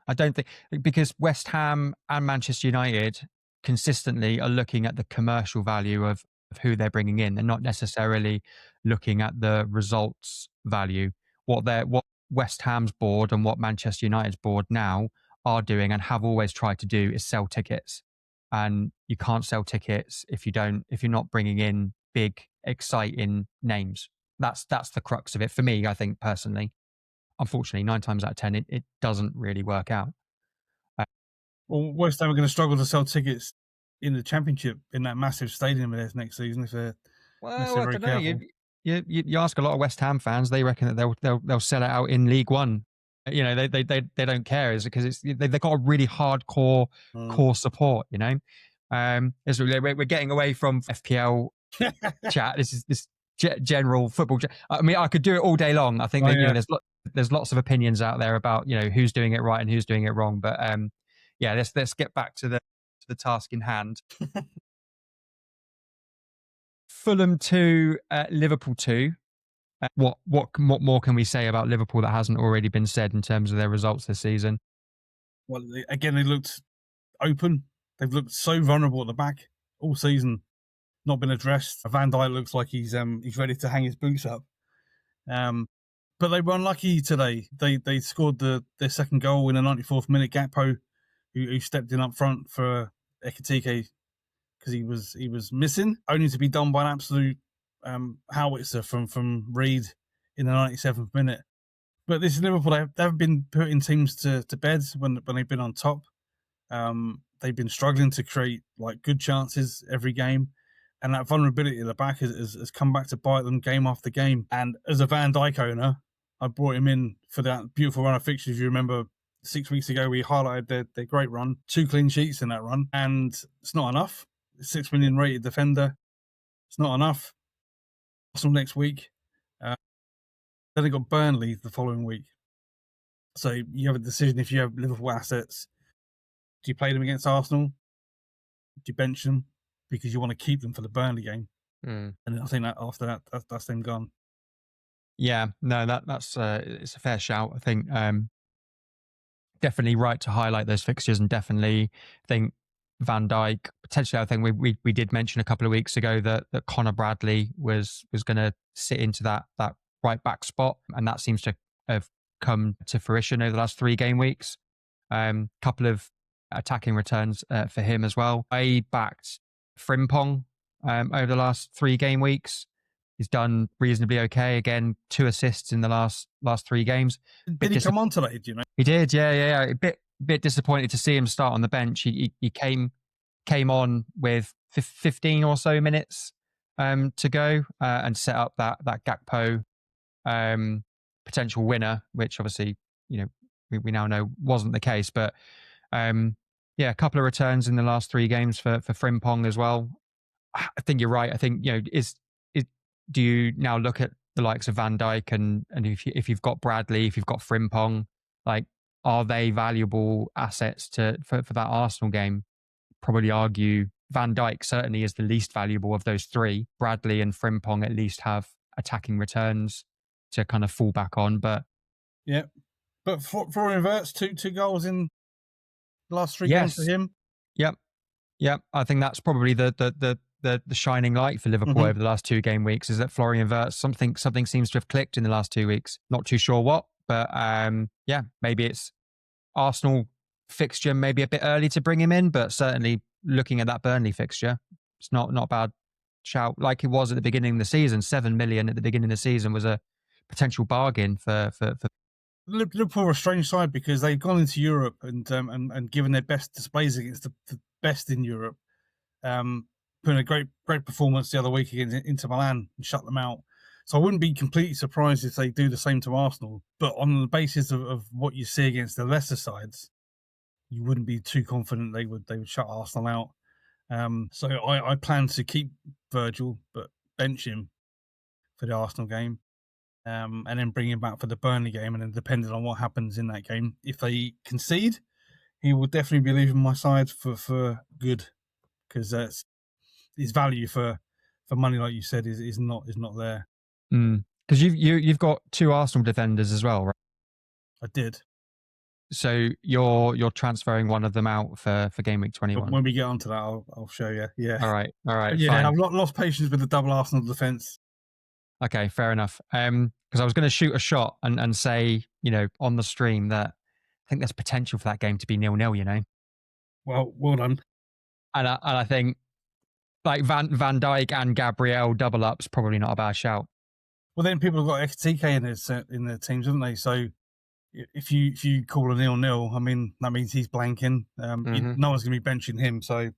I don't think, because West Ham and Manchester United consistently are looking at the commercial value of who they're bringing in. They're not necessarily looking at the results value. What West Ham's board and what Manchester United's board now are doing and have always tried to do is sell tickets. And you can't sell tickets if you're not bringing in big, exciting names. That's the crux of it for me, I think, personally. Unfortunately, 9 times out of 10, it doesn't really work out. Well, West Ham are going to struggle to sell tickets in the Championship in that massive stadium of theirs next season if they're very careful. You ask a lot of West Ham fans, they reckon that they'll sell it out in League One. You know, they don't care, is it because they've got a really hardcore core support. You know, we're getting away from FPL chat. This is general football. I mean, I could do it all day long. I think you know, there's lots of opinions out there about, you know, who's doing it right and who's doing it wrong. But yeah, let's get back to the task in hand. Fulham 2, Liverpool 2. What more can we say about Liverpool that hasn't already been said in terms of their results this season? Well, again, they looked open. They've looked so vulnerable at the back all season, not been addressed. Van Dijk looks like he's ready to hang his boots up. But they were unlucky today. They scored their second goal in the 94th minute. Gakpo, who stepped in up front for Ekitike because he was missing, only to be done by an absolute howitzer from Reed in the 97th minute. But this is Liverpool. They haven't been putting teams to bed when they've been on top. They've been struggling to create like good chances every game. And that vulnerability at the back has come back to bite them game after game. And as a Van Dijk owner, I brought him in for that beautiful run of fixtures. You remember 6 weeks ago, we highlighted their great run, 2 clean sheets in that run. And it's not enough. 6 million rated defender. It's not enough. Arsenal next week. Then they got Burnley the following week. So you have a decision if you have Liverpool assets. Do you play them against Arsenal? Do you bench them because you want to keep them for the Burnley game? And I think that after that, that's them gone. Yeah, no, that's it's a fair shout. I think definitely right to highlight those fixtures, and definitely think Van Dijk potentially. I think we did mention a couple of weeks ago that Connor Bradley was going to sit into that right back spot, and that seems to have come to fruition over the last 3 game weeks. Couple of attacking returns for him as well. I backed Frimpong over the last 3 game weeks. He's done reasonably okay. Again, 2 assists in the last 3 games. Did he come on today? Do you know? He did. Yeah. A bit disappointed to see him start on the bench. He came on with 15 or so minutes to go and set up that Gakpo potential winner, which obviously, you know, we now know wasn't the case. But yeah, a couple of returns in the last 3 games for Frimpong as well. I think you're right. I think, you know, do you now look at the likes of Van Dijk and if you've got Bradley, if you've got Frimpong, like, are they valuable assets for that Arsenal game? Probably argue Van Dijk certainly is the least valuable of those 3. Bradley and Frimpong at least have attacking returns to kind of fall back on. But yeah, but for inverts, two goals in the last 3 games for him. Yep. I think that's probably the shining light for Liverpool over the last 2 game weeks, is that Florian Wirtz, something seems to have clicked in the last 2 weeks. Not too sure what, but yeah, maybe it's Arsenal fixture, maybe a bit early to bring him in, but certainly looking at that Burnley fixture, it's not a bad shout. Like it was at the beginning of the season, 7 million at the beginning of the season was a potential bargain for. Liverpool are a strange side because they've gone into Europe and given their best displays against the best in Europe. Putting a great performance the other week against Inter Milan and shut them out. So I wouldn't be completely surprised if they do the same to Arsenal. But on the basis of what you see against the lesser sides, you wouldn't be too confident they would shut Arsenal out. So I plan to keep Virgil, but bench him for the Arsenal game, and then bring him back for the Burnley game. And then depending on what happens in that game, if they concede, he will definitely be leaving my side for good, because that's his value for money, like you said, is not there. Because you've got 2 Arsenal defenders as well, right? I did. So you're transferring one of them out for game week 21. But when we get onto that, I'll show you. Yeah. All right. Yeah, fine. I've lost patience with the double Arsenal defense. Okay, fair enough. Because I was going to shoot a shot and say, on the stream that I think there's potential for that game to be 0-0. Well done. And I think like Van Dijk and Gabriel double up's probably not a bad shout. Well, then people have got XTK in their teams, haven't they? So if you call a 0-0, I mean that means he's blanking. No one's going to be benching him. So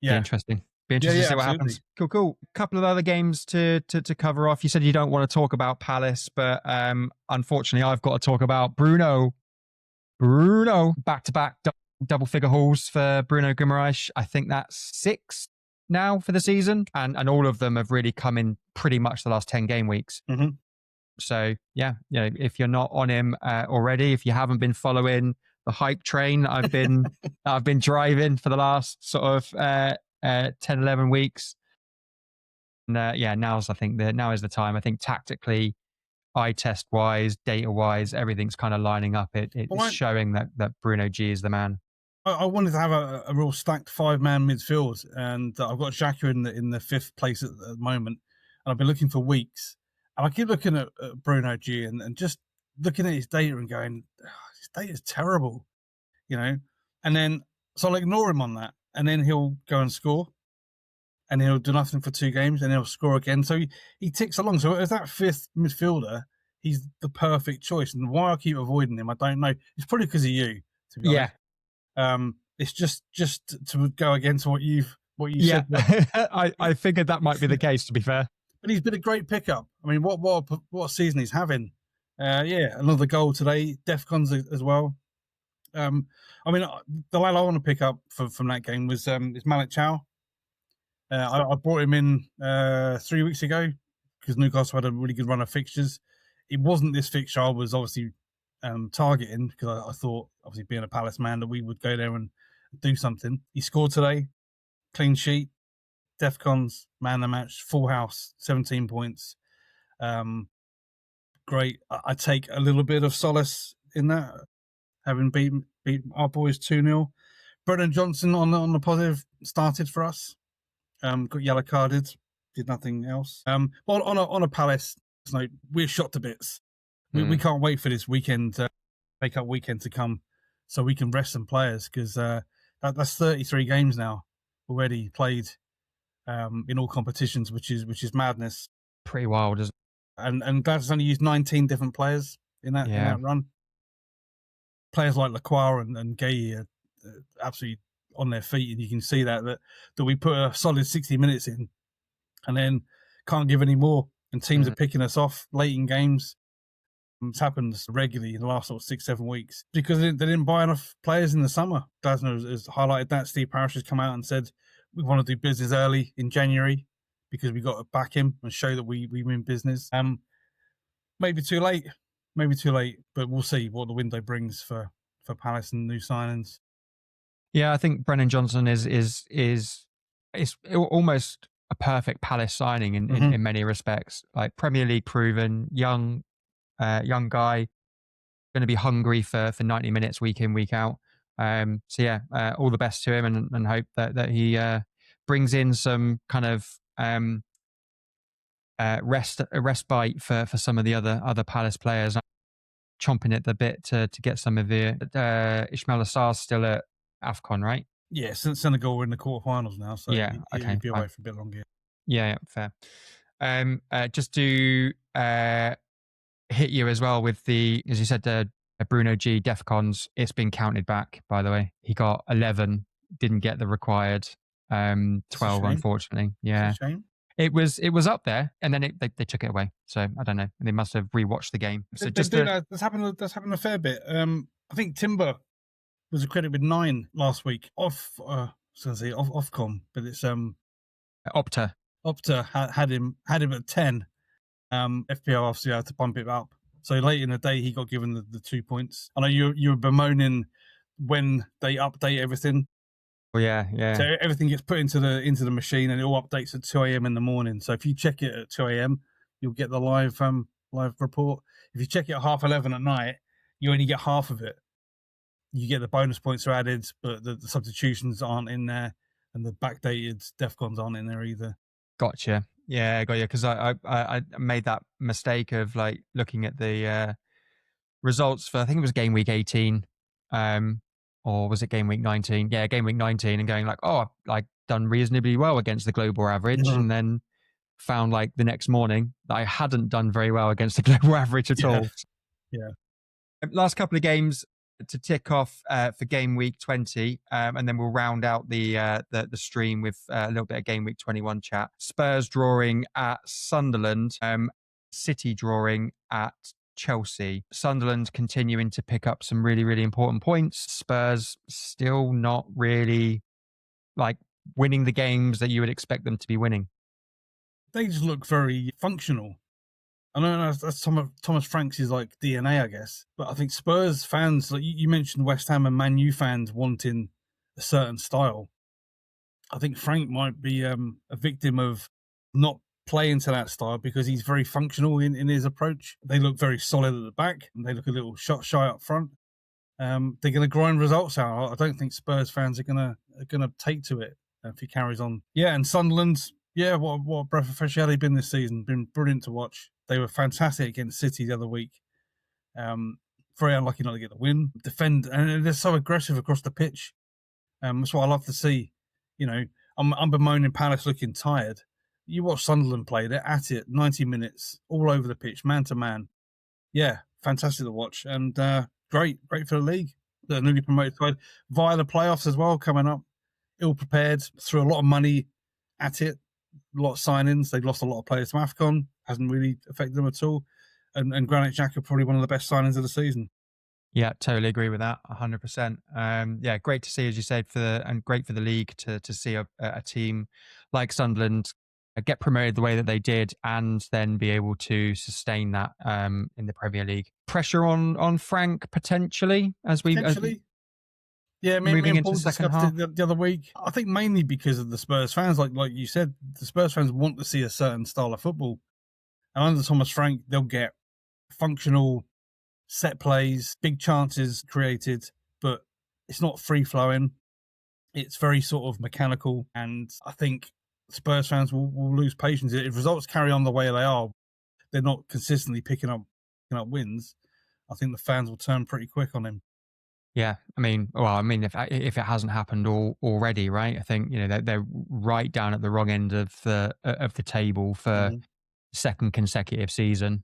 yeah, Be interesting to see what happens. Cool. Couple of other games to cover off. You said you don't want to talk about Palace, but unfortunately, I've got to talk about Bruno. Back-to-back double figure hauls for Bruno Guimaraes. I think that's 6 now for the season, and all of them have really come in pretty much the last 10 game weeks. So yeah, if you're not on him already, if you haven't been following the hype train I've been driving for the last sort of 10-11 weeks, and now is the time. I think tactically, eye test wise, data wise, everything's kind of lining up. It's showing that Bruno G is the man. I wanted to have a real stacked 5-man midfield, and I've got Xhaka in the 5th place at the moment, and I've been looking for weeks, and I keep looking at Bruno G and just looking at his data and going, his data is terrible, and then so I'll ignore him on that, and then he'll go and score, and he'll do nothing for 2 games, and he'll score again. So he ticks along. So as that 5th midfielder, he's the perfect choice, and why I keep avoiding him, I don't know. It's probably because of you, to be honest. It's just to go against what you said. I figured that might be the case, to be fair. But he's been a great pickup. I mean, what season he's having? Another goal today. Defcons as well. I mean, the lad I want to pick up from that game is Malik Chow. I brought him in 3 weeks ago because Newcastle had a really good run of fixtures. It wasn't this fixture I was obviously targeting, because I thought, obviously being a Palace man, that we would go there and do something. He scored today, clean sheet, Defcons, man of the match, full house, 17 points. Great. I take a little bit of solace in that, having beat our boys 2-0. Brennan Johnson on the positive started for us. Got yellow carded, did nothing else. But on a Palace note, we're shot to bits. We can't wait for this weekend, make-up weekend to come, so we can rest some players, because that's 33 games now already played in all competitions, which is madness. Pretty wild, isn't it? And Gladys only used 19 different players in that run. Players like Lacroix and Gay are absolutely on their feet, and you can see that we put a solid 60 minutes in, and then can't give any more. And teams are picking us off late in games. It's happened regularly in the last sort of 6-7 weeks because they didn't buy enough players in the summer. Glasner has highlighted that. Steve Parish has come out and said we want to do business early in January because we got to back him and show that we win business. Maybe too late, but we'll see what the window brings for Palace and new signings. Yeah, I think Brennan Johnson is almost a perfect Palace signing in many respects. Like Premier League proven, young guy, going to be hungry for 90 minutes week in, week out. So yeah, all the best to him, and hope that he brings in some kind of respite for some of the other Palace players. I'm chomping at the bit to get some of the Ismail Assar's still at AFCON, right? Yeah, Senegal are in the quarterfinals now, so yeah, he'll be away for a bit longer. Yeah, fair. Just do hit you as well with the, as you said, the Bruno G Defcons. It's been counted back, by the way. He got 11, didn't get the required It's a 12, shame. unfortunately. It's a Yeah. shame. It was up there, and then they took it away. So I don't know. They must have rewatched the game. So They just do to, that. That's happened a fair bit. I think Timber was accredited with 9 last week. I was going to say Ofcom, but it's Opta. Opta had him at 10. FPL obviously had to bump it up. So late in the day, he got given the 2 points. I know you were bemoaning when they update everything. Oh yeah, yeah. So everything gets put into the machine, and it all updates at 2 a.m. in the morning. So if you check it at 2 a.m., you'll get the live report. If you check it at 11:30 at night, you only get half of it. You get the bonus points are added, but the substitutions aren't in there, and the backdated Defcons aren't in there either. Gotcha. Yeah, got you. Because I made that mistake of like looking at the results for, I think it was game week 18, or was it game week 19? Yeah, game week 19, and going like, oh, I've like done reasonably well against the global average, and then found like the next morning that I hadn't done very well against the global average at Yeah, all. yeah. Last couple of games to tick off for game week 20, and then we'll round out the stream with a little bit of game week 21 chat. Spurs drawing at Sunderland, City drawing at Chelsea. Sunderland continuing to pick up some really, really important points. Spurs still not really like winning the games that you would expect them to be winning. They just look very functional. I know that's Thomas Frank's like DNA, I guess. But I think Spurs fans, like you mentioned, West Ham and Man U fans wanting a certain style. I think Frank might be a victim of not playing to that style because he's very functional in his approach. They look very solid at the back, and they look a little shot shy up front. They're going to grind results out. I don't think Spurs fans are going to take to it if he carries on. Yeah, and Sunderland, yeah, what a breath of fresh air they've been this season. Been brilliant to watch. They were fantastic against City the other week. Very unlucky not to get the win. Defend, and they're so aggressive across the pitch. That's what I love to see. You know, I'm bemoaning Palace looking tired. You watch Sunderland play; they're at it, 90 minutes, all over the pitch, man to man. Yeah, fantastic to watch, and great for the league. The newly promoted side via the playoffs as well coming up. Ill prepared, threw a lot of money at it, a lot of signings. They've lost a lot of players to AFCON, hasn't really affected them at all. And Granit Xhaka probably one of the best signings of the season. Yeah, totally agree with that, 100%. Yeah, great to see, as you said, and great for the league to see a team like Sunderland get promoted the way that they did, and then be able to sustain that in the Premier League. Pressure on Frank potentially as we Yeah, me moving and into Paul the second discussed half. it the other week. I think mainly because of the Spurs fans, like you said, the Spurs fans want to see a certain style of football. And under Thomas Frank, they'll get functional set plays, big chances created, but it's not free flowing. It's very sort of mechanical, and I think Spurs fans will lose patience if results carry on the way they are. They're not consistently picking up wins. I think the fans will turn pretty quick on him. Yeah, I mean, if it hasn't happened already, right? I think they're right down at the wrong end of the table for second consecutive season.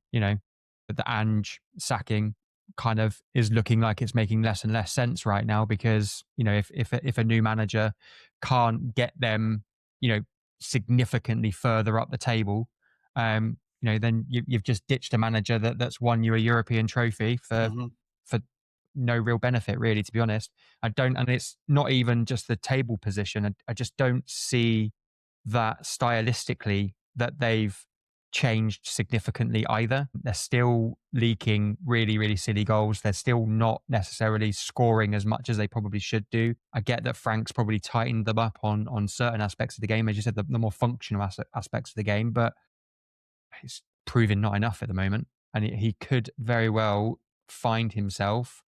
But the Ange sacking kind of is looking like it's making less and less sense right now, because if a new manager can't get them significantly further up the table, then you've just ditched a manager that's won you a European trophy for no real benefit, really, to be honest. And it's not even just the table position. I just don't see that stylistically that they've changed significantly either. They're still leaking really, really silly goals. They're still not necessarily scoring as much as they probably should do. I get that Frank's probably tightened them up on certain aspects of the game, as you said, the more functional aspects of the game, but it's proving not enough at the moment. And he could very well find himself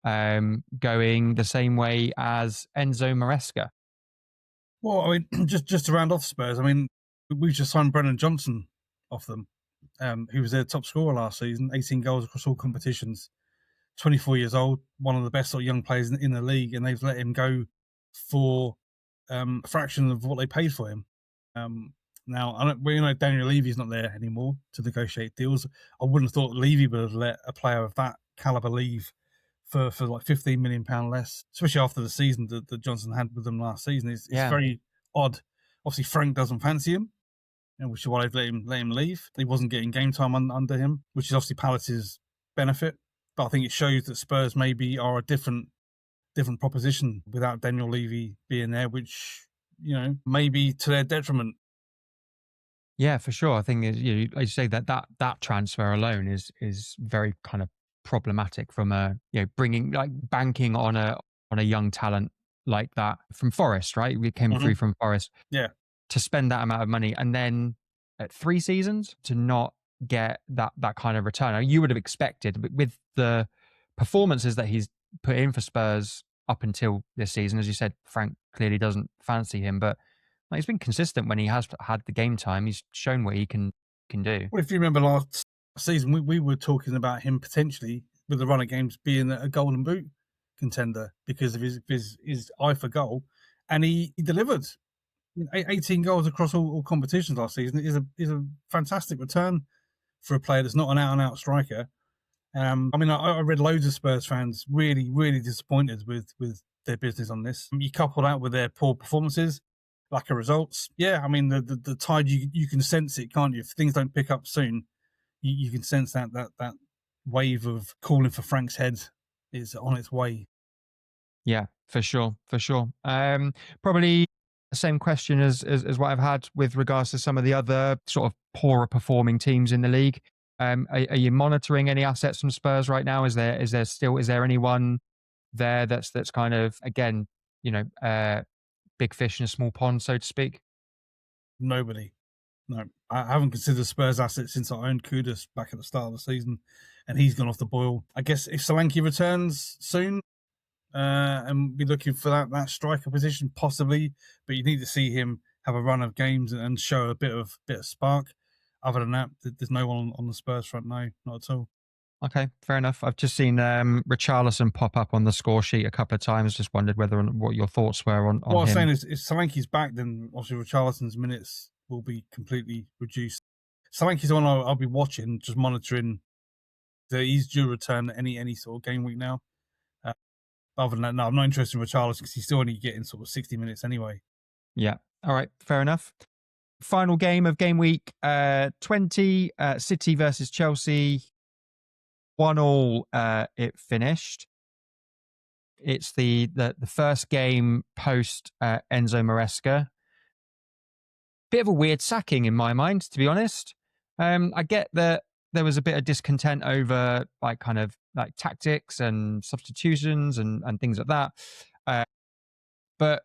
going the same way as Enzo Maresca. Well, I mean, just to round off Spurs, I mean, we just signed Brennan Johnson off them, who was their top scorer last season, 18 goals across all competitions, 24 years old, one of the best sort of young players in the league, and they've let him go for a fraction of what they paid for him. Now, we know Daniel Levy's not there anymore to negotiate deals. I wouldn't have thought Levy would have let a player of that caliber leave for like £15 million less, especially after the season that Johnson had with them last season. It's very odd. Obviously, Frank doesn't fancy him, which is why they've let him leave. He wasn't getting game time under him, which is obviously Palace's benefit. But I think it shows that Spurs maybe are a different proposition without Daniel Levy being there, which, maybe to their detriment. Yeah, for sure. I think, like you say, that transfer alone is very kind of problematic from bringing, like, banking on a young talent like that from Forest, right? We came through from Forest. Yeah. To spend that amount of money and then at 3 seasons to not get that kind of return. Now, you would have expected with the performances that he's put in for Spurs up until this season. As you said, Frank clearly doesn't fancy him, but he's been consistent when he has had the game time. He's shown what he can do. Well, if you remember last season, we were talking about him potentially with the run of games being a Golden Boot contender because of his eye for goal, and he delivered. 18 goals across all competitions last season is a fantastic return for a player that's not an out-and-out striker. I read loads of Spurs fans really, really disappointed with their business on this. You couple that with their poor performances, lack of results. Yeah, the tide, you can sense it, can't you? If things don't pick up soon, you can sense that wave of calling for Frank's head is on its way. Yeah, for sure. Probably the same question as what I've had with regards to some of the other sort of poorer performing teams in the league. Are you monitoring any assets from Spurs right now? Is there anyone there that's kind of, again, big fish in a small pond, so to speak? Nobody. No, I haven't considered Spurs assets since I owned Kudus back at the start of the season, and he's gone off the boil. I guess if Solanke returns soon, and be looking for that striker position possibly, but you need to see him have a run of games and show a bit of spark. Other than that, there's no one on the Spurs front. No, not at all. Okay, fair enough. I've just seen Richarlison pop up on the score sheet a couple of times. Just wondered what your thoughts were on what I was him. saying is, if Solanke's back, then obviously Richarlison's minutes will be completely reduced. Solanke's the one I'll be watching, just monitoring that he's due return any sort of game week now. Other than that, no, I'm not interested in Richarlison because he's still only getting sort of 60 minutes anyway. Yeah. All right. Fair enough. Final game of game week 20, City versus Chelsea. 1-1 it finished. It's the first game post Enzo Maresca. Bit of a weird sacking in my mind, to be honest. I get that there was a bit of discontent over kind of tactics and substitutions and things like that. But,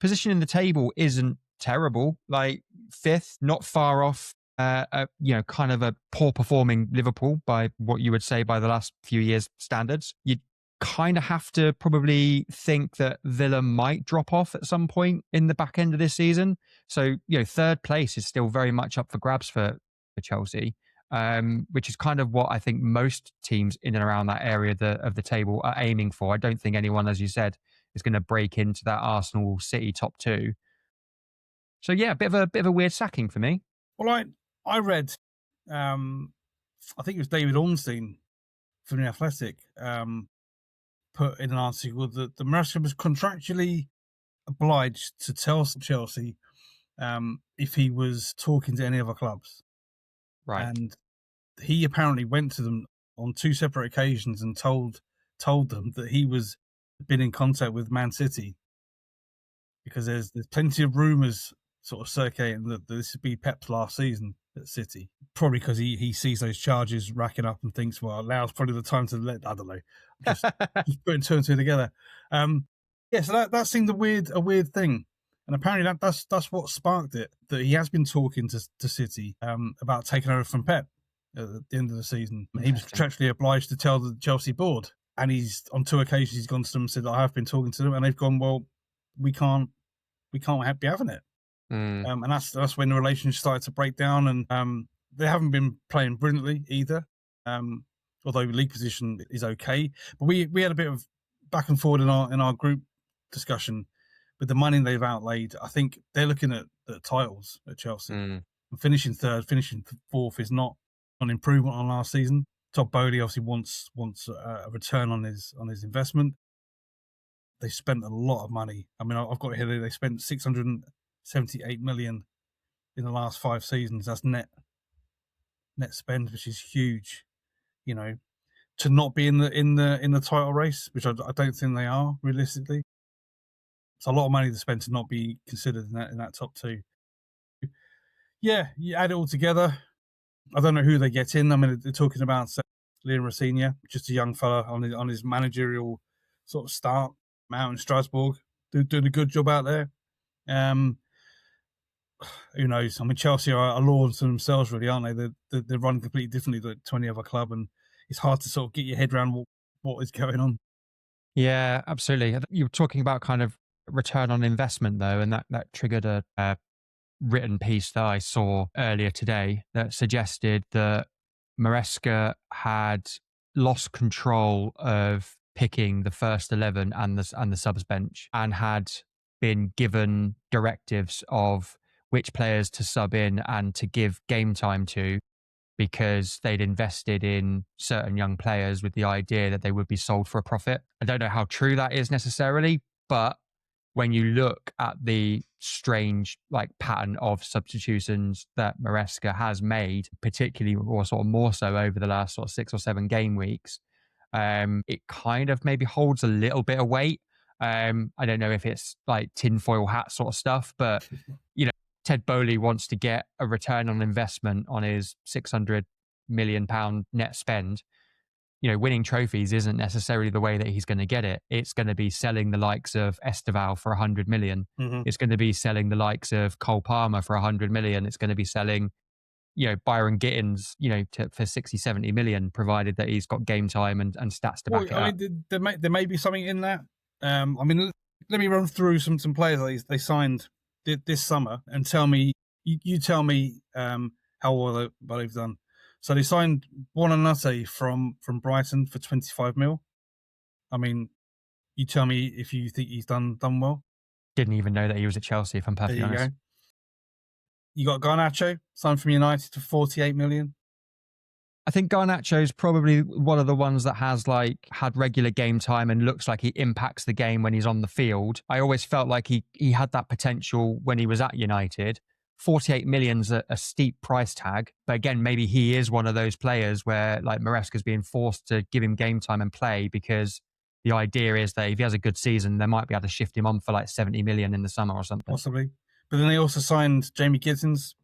position in the table isn't terrible. Like 5th, not far off, kind of a poor performing Liverpool by what you would say by the last few years' standards. You'd kind of have to probably think that Villa might drop off at some point in the back end of this season. So, 3rd place is still very much up for grabs for Chelsea. Which is kind of what I think most teams in and around that area of the table are aiming for. I don't think anyone, as you said, is going to break into that Arsenal City top 2. So yeah, a bit of a weird sacking for me. Well, I read, I think it was David Ornstein from The Athletic, put in an article that the Maresca was contractually obliged to tell Chelsea if he was talking to any other clubs. Right. And he apparently went to them on 2 separate occasions and told them that he was been in contact with Man City, because there's plenty of rumours sort of circulating that this would be Pep's last season at City. Probably because he sees those charges racking up and thinks, well, now's probably the time to I don't know, just putting 2 and 2 together. So that seemed a weird thing. And apparently that's what sparked it, that he has been talking to City about taking over from Pep at the end of the season. He was contractually obliged to tell the Chelsea board. And he's, on 2 occasions, he's gone to them and said, I have been talking to them. And they've gone, well, we can't be having it. And that's when the relationship started to break down. And they haven't been playing brilliantly either, although league position is okay. But we had a bit of back and forward in our group discussion with the money they've outlaid. I think they're looking at the titles at Chelsea. Mm. And finishing third, finishing fourth is not an improvement on last season. Todd Bowley obviously wants a return on his investment. They spent a lot of money. I mean, I've got here they spent 678 million in the last 5 seasons. That's net spend, which is huge. You know, to not be in the title race, which I don't think they are realistically. It's a lot of money to spend to not be considered in that top 2. Yeah, you add it all together. I don't know who they get in. I mean, they're talking about Liam Rosenior, just a young fella on his managerial sort of start out in Strasbourg, doing a good job out there. Who knows? I mean, Chelsea are law to themselves, really, aren't they? They're run completely differently to any other club, and it's hard to sort of get your head around what is going on. Yeah, absolutely. You were talking about kind of return on investment, though, and that triggered a written piece that I saw earlier today that suggested that Maresca had lost control of picking the first 11 and the subs bench, and had been given directives of which players to sub in and to give game time to, because they'd invested in certain young players with the idea that they would be sold for a profit. I don't know how true that is necessarily, but when you look at the strange pattern of substitutions that Maresca has made, particularly or sort of more so over the last sort of 6 or 7 game weeks, it kind of maybe holds a little bit of weight. I don't know if it's like tinfoil hat sort of stuff, but Ted Bowley wants to get a return on investment on his £600 million net spend. Winning trophies isn't necessarily the way that he's going to get it. It's going to be selling the likes of Esteval for 100 million. Mm-hmm. It's going to be selling the likes of Cole Palmer for 100 million. It's going to be selling, Byron Gittins, for 60, 70 million, provided that he's got game time and stats to back it up. I mean, there may be something in that. I mean, let me run through some players they signed this summer and tell me, you tell me how well they've done. So they signed Buonanotte from Brighton for 25 mil. I mean, you tell me if you think he's done well. Didn't even know that he was at Chelsea, if I'm perfectly honest. You got Garnacho signed from United for 48 million. I think Garnacho's probably one of the ones that has had regular game time and looks like he impacts the game when he's on the field. I always felt like he had that potential when he was at United. 48 million's a steep price tag, but again, maybe he is one of those players where Maresca's being forced to give him game time and play, because the idea is that if he has a good season, they might be able to shift him on for 70 million in the summer or something. Possibly. But then they also signed Jamie Gittins,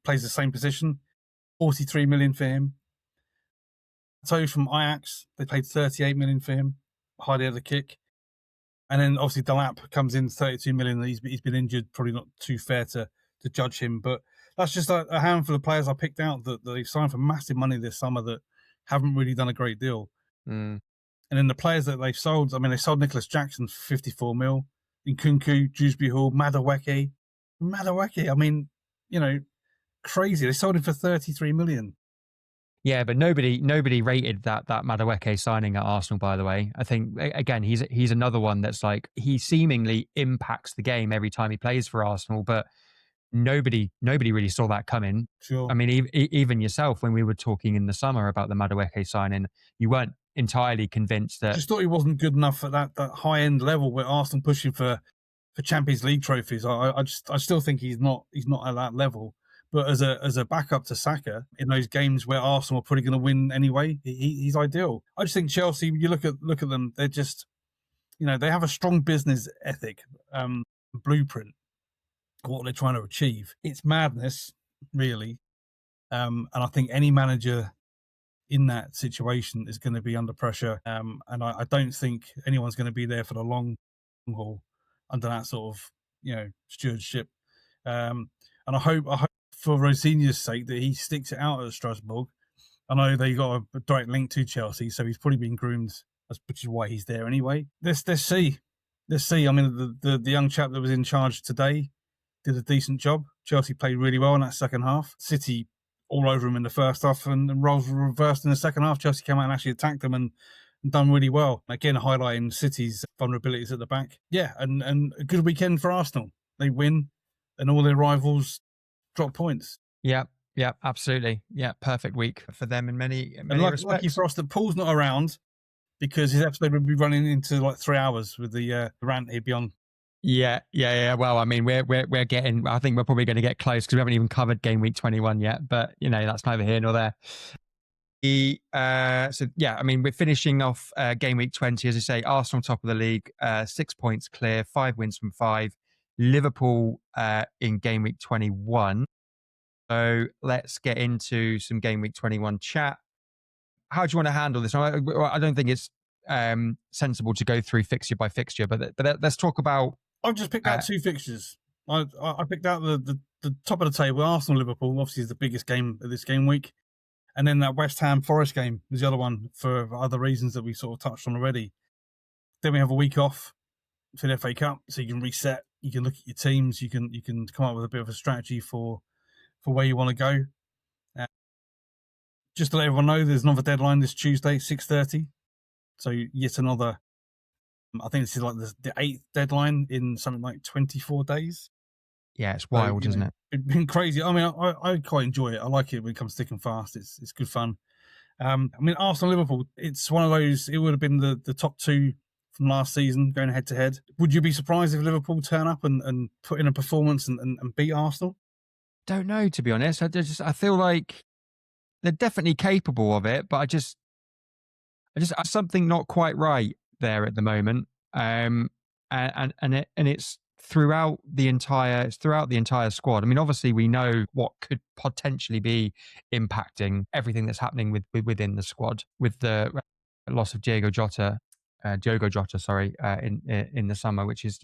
plays the same position, 43 million for him. So from Ajax, they paid 38 million for him, hardly had a kick. And then obviously Delap comes in 32 million. He's been injured, probably not too fair to judge him. But that's just a handful of players I picked out that they've signed for massive money this summer that haven't really done a great deal. Mm. And then the players that they've sold, I mean, they sold Nicholas Jackson for 54 mil, Nkunku, Dewsbury Hall, Madueke, I mean, crazy. They sold him for 33 million. Yeah, but nobody rated that Madueke signing at Arsenal, by the way. I think, again, he's another one that's he seemingly impacts the game every time he plays for Arsenal, but nobody really saw that coming. Sure. I mean, even yourself, when we were talking in the summer about the Madueke signing, you weren't entirely convinced that... I just thought he wasn't good enough at that high-end level where Arsenal pushing for Champions League trophies. I still think he's not at that level. But as a backup to Saka in those games where Arsenal are probably going to win anyway, he's ideal. I just think Chelsea, you look at them, they're just, they have a strong business ethic, blueprint, what they're trying to achieve. It's madness, really. And I think any manager in that situation is going to be under pressure. And I don't think anyone's going to be there for the long haul under that sort of, stewardship. And I hope for Rosenior's sake that he sticks it out at Strasbourg. I know they got a direct link to Chelsea, so he's probably been groomed, which is why he's there anyway. Let's see. I mean, the young chap that was in charge today did a decent job. Chelsea played really well in that second half. City all over him in the first half, and roles were reversed in the second half. Chelsea came out and actually attacked them and done really well. Again, highlighting City's vulnerabilities at the back. Yeah, and a good weekend for Arsenal. They win. and all their rivals drop points. Yeah, yeah, absolutely. Yeah, perfect week for them in many And lucky respects. for us that Paul's not around, because his episode would be running into like 3 hours with the rant he'd be on. Yeah. Well, I mean, we're getting. I think we're probably going to get close because we haven't even covered game week 21 yet. But that's neither here nor there. So yeah, I mean, we're finishing off game week 20, as I say. Arsenal top of the league, 6 points clear, 5 wins from 5. Liverpool in game week 21. So let's get into some game week 21 chat. How do you want to handle this? I don't think it's sensible to go through fixture by fixture, but let's talk about. I've just picked out 2 fixtures. I picked out the top of the table. Arsenal Liverpool obviously is the biggest game of this game week, and then that West Ham Forest game is the other one for other reasons that we sort of touched on already. Then we have a week off for the FA Cup, so you can reset. You can look at your teams. You can come up with a bit of a strategy for where you want to go. Just to let everyone know, there's another deadline this Tuesday, 6:30. So yet another. I think this is like the 8th deadline in something like 24 days. Yeah, it's wild, isn't it? It's been crazy. I mean, I quite enjoy it. I like it when it comes thick and fast. It's good fun. I mean, Arsenal Liverpool. It's one of those. It would have been the top 2 from last season going head to head. Would you be surprised if Liverpool turn up and put in a performance and beat Arsenal? Don't know, to be honest. I feel like they're definitely capable of it, but I just something not quite right there at the moment. And it's throughout the entire squad. I mean, obviously we know what could potentially be impacting everything that's happening within the squad with the loss of Diogo Jota, sorry, in the summer, which is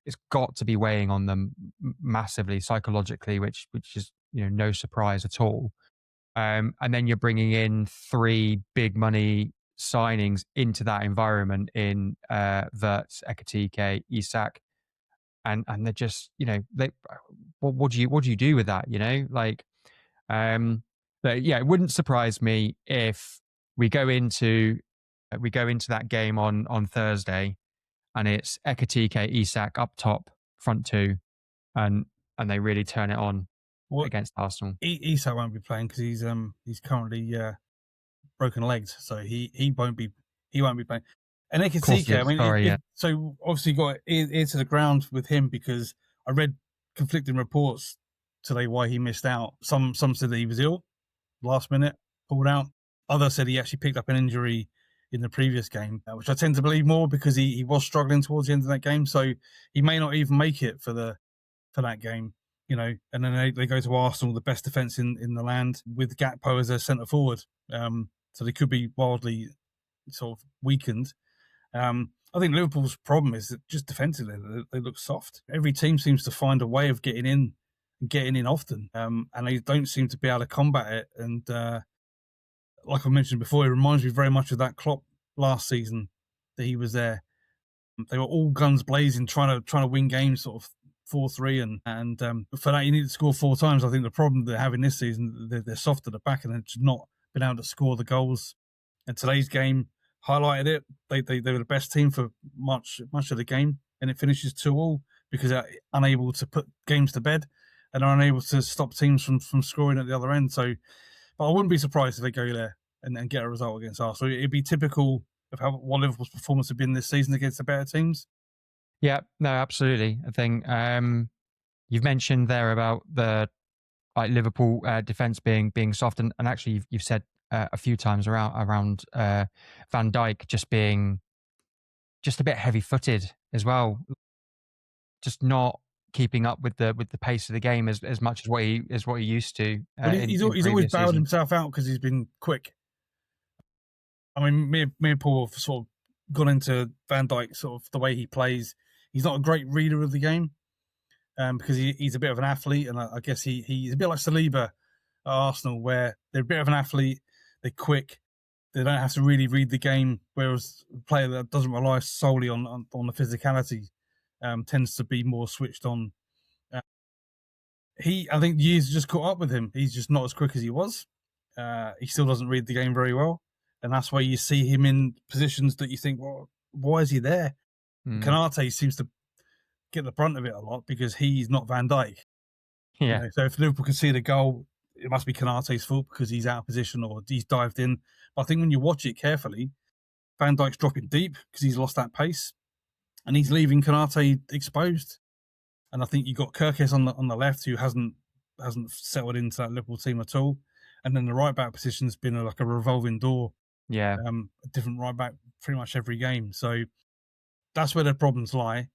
it's got to be weighing on them massively psychologically, which is no surprise at all. And then you're bringing in 3 big money signings into that environment in Wirtz, Ekitike, Isak, and they're just what do you do with that? But yeah, it wouldn't surprise me if we go into that game on Thursday, and it's Ekitike, Isak up top, front 2, and they really turn it on against Arsenal. Isak won't be playing because he's currently broken legs, so he won't be playing. And Ekitike, I mean, so obviously got ear to the ground with him, because I read conflicting reports today why he missed out. Some said that he was ill, last minute, pulled out. Others said he actually picked up an injury in the previous game, which I tend to believe more, because he was struggling towards the end of that game, so he may not even make it for that game. And then they go to Arsenal, the best defence in the land, with Gakpo as their centre forward. So they could be wildly sort of weakened. I think Liverpool's problem is that just defensively, they look soft. Every team seems to find a way of getting in often, and they don't seem to be able to combat it. And like I mentioned before, it reminds me very much of that Klopp last season that he was there. They were all guns blazing, trying to win games, sort of 4-3, and for that you need to score 4 times. I think the problem they're having this season, they're soft at the back, and they've just not been able to score the goals. And today's game highlighted it. They were the best team for much of the game, and it finishes 2-2 because they're unable to put games to bed and are unable to stop teams from scoring at the other end. So, but I wouldn't be surprised if they go there and get a result against Arsenal. It'd be typical of what Liverpool's performance have been this season against the better teams. Yeah, no, absolutely. I think you've mentioned there about the Liverpool defense being soft, and actually you've said a few times around Van Dijk just being just a bit heavy-footed as well, just not keeping up with the pace of the game as much as what he used to. He's always bowed himself out because he's been quick. I mean, me and Paul have sort of gone into Van Dijk, sort of the way he plays. He's not a great reader of the game, because he's a bit of an athlete, and I guess he's a bit like Saliba at Arsenal, where they're a bit of an athlete, they're quick, they don't have to really read the game, whereas a player that doesn't rely solely on the physicality tends to be more switched on. I think years just caught up with him. He's just not as quick as he was. He still doesn't read the game very well, and that's why you see him in positions that you think, well, why is he there? Kanate seems to get the brunt of it a lot because he's not Van Dijk. Yeah. So if Liverpool concede a goal, it must be Konaté's fault because he's out of position or he's dived in. But I think when you watch it carefully, Van Dijk's dropping deep because he's lost that pace, and he's leaving Konaté exposed. And I think you've got Kirkes on the left who hasn't settled into that Liverpool team at all. And then the right back position's been like a revolving door. Yeah. A different right back pretty much every game. So that's where the problems lie.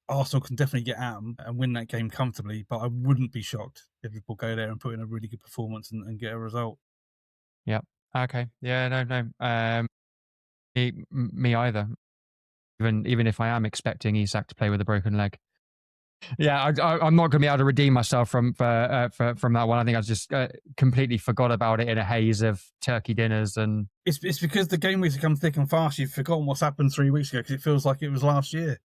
Arsenal can definitely get at them and win that game comfortably, but I wouldn't be shocked if Liverpool go there and put in a really good performance and get a result. Yep. Okay. Yeah. No. Me either. Even if I am expecting Isak to play with a broken leg. Yeah, I'm not going to be able to redeem myself from that one. I think I just completely forgot about it in a haze of turkey dinners, and it's because the game weeks come thick and fast. You've forgotten what's happened 3 weeks ago because it feels like it was last year.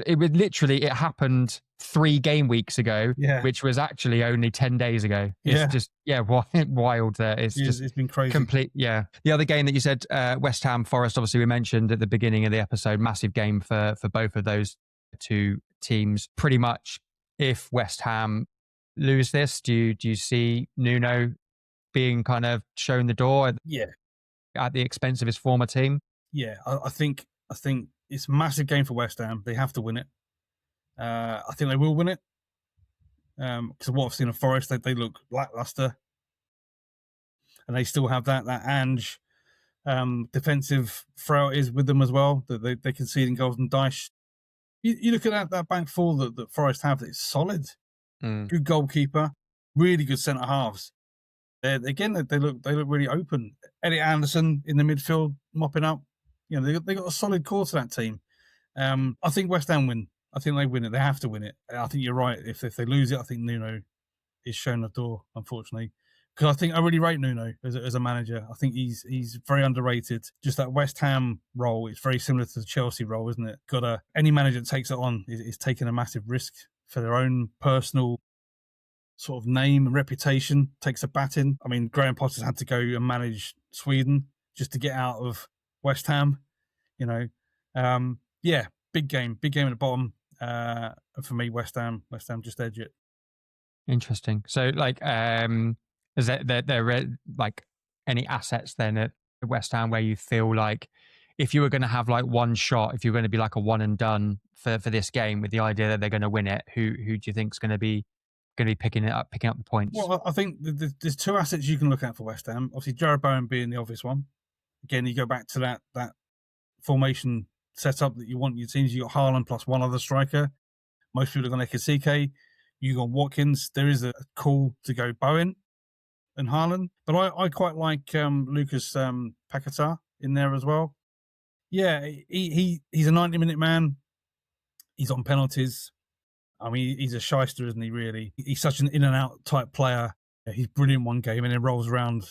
It happened 3 game weeks ago, which was actually only 10 days ago. It's just wild there. It's been crazy. Complete. Yeah. The other game that you said, West Ham Forest, obviously we mentioned at the beginning of the episode, massive game for both of those two teams. Pretty much, if West Ham lose this, do you see Nuno being kind of shown the door? Yeah. At the expense of his former team. Yeah, I think it's a massive game for West Ham. They have to win it. I think they will win it. Because what I've seen of Forest, they look lackluster, and they still have that Ange defensive frailties with them as well. That they conceding goals and dice. You look at that back four that Forest have. It's solid. Good goalkeeper, really good centre halves. Again, they look really open. Elliot Anderson in the midfield mopping up. They got a solid core to that team. I think West Ham win. I think they win it. They have to win it. I think you're right. If they lose it, I think Nuno is shown the door, unfortunately. Because I really rate Nuno as a manager. I think he's very underrated. Just that West Ham role is very similar to the Chelsea role, isn't it? Any manager that takes it on is taking a massive risk for their own personal sort of name and reputation, takes a batting. I mean, Graham Potter's had to go and manage Sweden just to get out of West Ham. Big game at the bottom. For me, West Ham just edge it. Interesting. So, is there like any assets then at West Ham where you feel like if you were going to have like one shot, if you're going to be like a one and done for this game with the idea that they're going to win it, who do you think is going to be picking up the points? Well, I think there's 2 assets you can look at for West Ham. Obviously, Jared Bowen being the obvious one. Again, you go back to that formation setup that you want your teams. You got Haaland plus one other striker. Most people are going to Ekasike. You got Watkins. There is a call to go Bowen and Haaland, but I quite like Lucas Paquetá in there as well. Yeah, he's a 90-minute man. He's on penalties. I mean, he's a shyster, isn't he, really? He's such an in-and-out type player. He's brilliant one game and then rolls around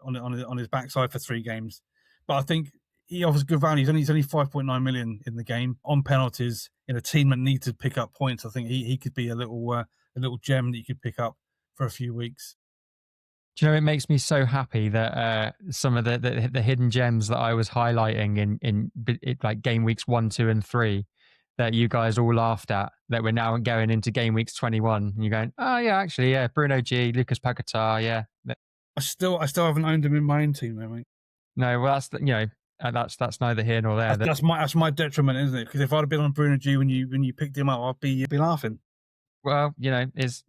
on his backside for 3 games. But I think he offers good value. He's only 5.9 million in the game on penalties in a team that needs to pick up points. I think he could be a little gem that you could pick up for a few weeks. Do you know, it makes me so happy that some of the hidden gems that I was highlighting in like game weeks 1, 2, and 3 that you guys all laughed at, that we're now going into game weeks 21, and you're going, oh yeah, actually, yeah, Bruno G, Lucas Paquetá, yeah. I still haven't owned him in my own team, though, mate. No, well, that's neither here nor there. That's my detriment, isn't it? Because if I'd have been on Bruno G when you picked him up, I'd be laughing. Well, there's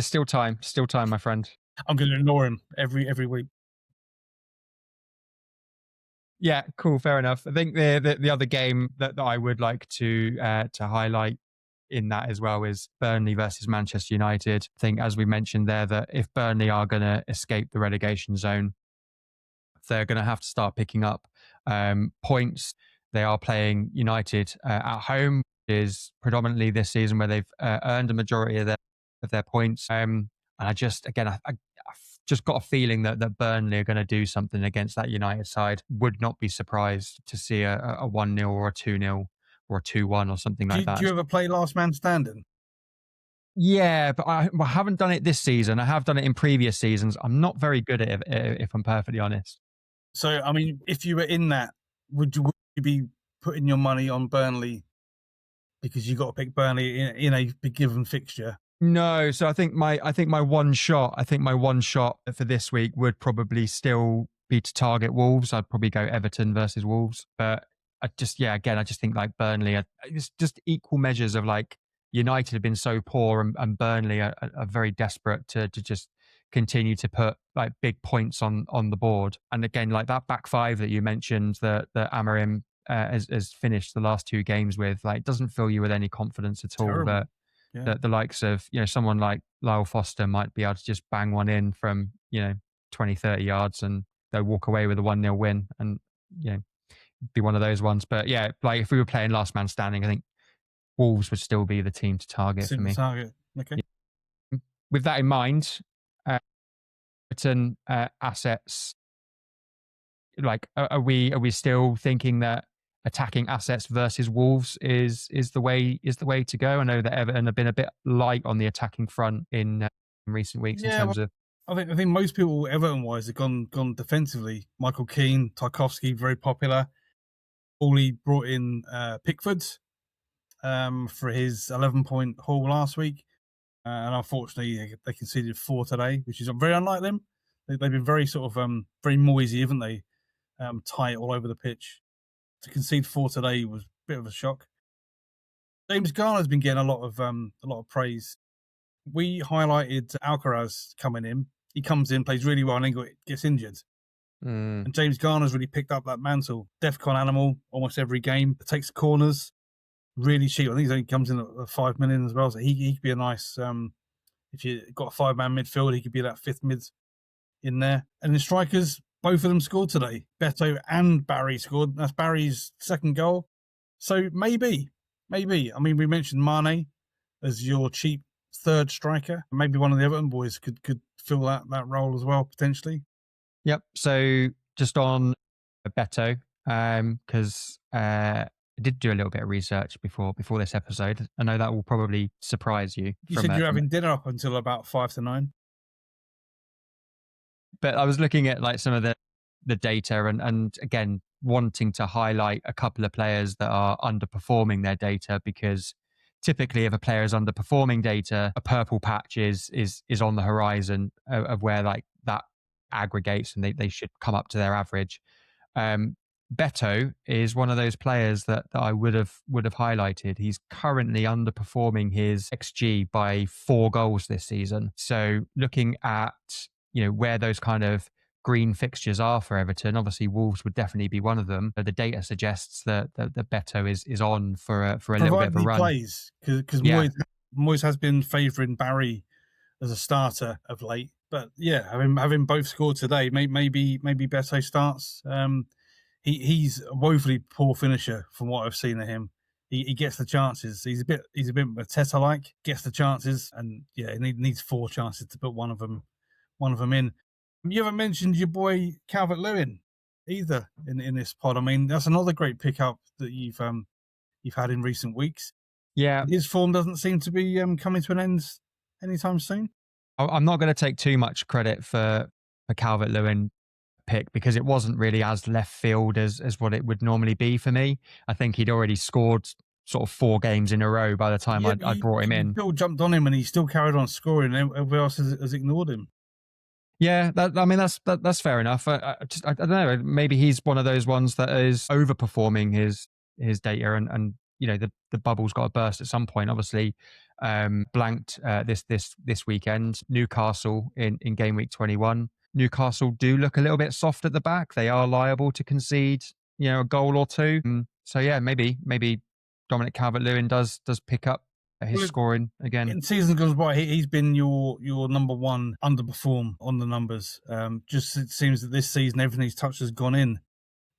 still time, my friend. I'm going to ignore him every week. Yeah, cool, fair enough. I think the other game that I would like to highlight in that as well is Burnley versus Manchester United. I think, as we mentioned there, that if Burnley are going to escape the relegation zone, they're going to have to start picking up points. They are playing United at home, which is predominantly this season where they've earned a majority of their points. And I just got a feeling that Burnley are going to do something against that United side. Would not be surprised to see a 1-0 or a 2-0 or a 2-1 or something like that. Do you ever play last man standing? Yeah, but I haven't done it this season. I have done it in previous seasons. I'm not very good at it, if I'm perfectly honest. So, I mean, if you were in that, would you be putting your money on Burnley because you got to pick Burnley in a given fixture. No, so I think my one shot for this week would probably still be to target Wolves. I'd probably go Everton versus Wolves, but I just think like Burnley, it's just equal measures of like United have been so poor, and Burnley are very desperate to just continue to put like big points on the board. And again, like that back five that you mentioned that Amarim has finished the last two games with, like, doesn't fill you with any confidence at all. Terrible. That the likes of, someone like Lyle Foster might be able to just bang one in from 20, 30 yards and they'll walk away with a 1-0 win, and be one of those ones. But yeah, like if we were playing last man standing, I think Wolves would still be the team to target for me. Target. Okay. With that in mind, Everton assets, like are we still thinking that attacking assets versus Wolves is the way to go? I know that Everton have been a bit light on the attacking front in recent weeks in terms of. I think most people Everton wise have gone defensively. Michael Keane, Tarkowski, very popular. All brought in Pickford for his 11-point haul last week, and unfortunately they conceded 4 today, which is very unlike them. They've been very sort of very noisy, haven't they? Tight all over the pitch. To concede 4 today was a bit of a shock. James Garner's been getting a lot of praise. We highlighted Alcaraz coming in. He comes in, plays really well, and then gets injured. And James Garner's really picked up that mantle. DEFCON animal almost every game. Takes corners. Really cheap. I think he only comes in at 5 million as well. So he could be a nice, if you got a 5-man midfield, he could be that 5th mid in there. And the strikers, both of them scored today. Beto and Barry scored. That's Barry's 2nd goal. So maybe. I mean, we mentioned Mane as your cheap 3rd striker. Maybe one of the Everton boys could fill that role as well, potentially. Yep. So just on Beto, because I did do a little bit of research before this episode. I know that will probably surprise you. You said you're having dinner up until about 5 to 9. But I was looking at like some of the data and again, wanting to highlight a couple of players that are underperforming their data, because typically if a player is underperforming data, a purple patch is on the horizon of where like that aggregates and they should come up to their average. Beto is one of those players that I would have highlighted. He's currently underperforming his XG by 4 goals this season. So looking at where those kind of green fixtures are for Everton, obviously Wolves would definitely be one of them. But the data suggests that Beto is on for a little bit of a run. Plays, because Moyes has been favouring Barry as a starter of late. But yeah, having both scored today, maybe Beto starts. He's a woefully poor finisher from what I've seen of him. He gets the chances. He's a bit Mateta-like. Gets the chances, and yeah, he needs 4 chances to put one of them in. You haven't mentioned your boy Calvert-Lewin either in this pod. I mean, that's another great pickup that you've had in recent weeks. Yeah, his form doesn't seem to be coming to an end anytime soon. I'm not going to take too much credit for Calvert-Lewin pick, because it wasn't really as left field as what it would normally be for me. I think he'd already scored sort of 4 games in a row by the time I brought him in. Still jumped on him and he still carried on scoring, and everybody else has ignored him. Yeah, that's fair enough. I don't know. Maybe he's one of those ones that is overperforming his data, and the bubble's got to burst at some point. Obviously, blanked this weekend. Newcastle in game week 21. Newcastle do look a little bit soft at the back. They are liable to concede, a goal or 2. So yeah, maybe Dominic Calvert-Lewin does pick up his scoring again. In season goes by, he's been your number one underperform on the numbers. Just it seems that this season everything he's touched has gone in.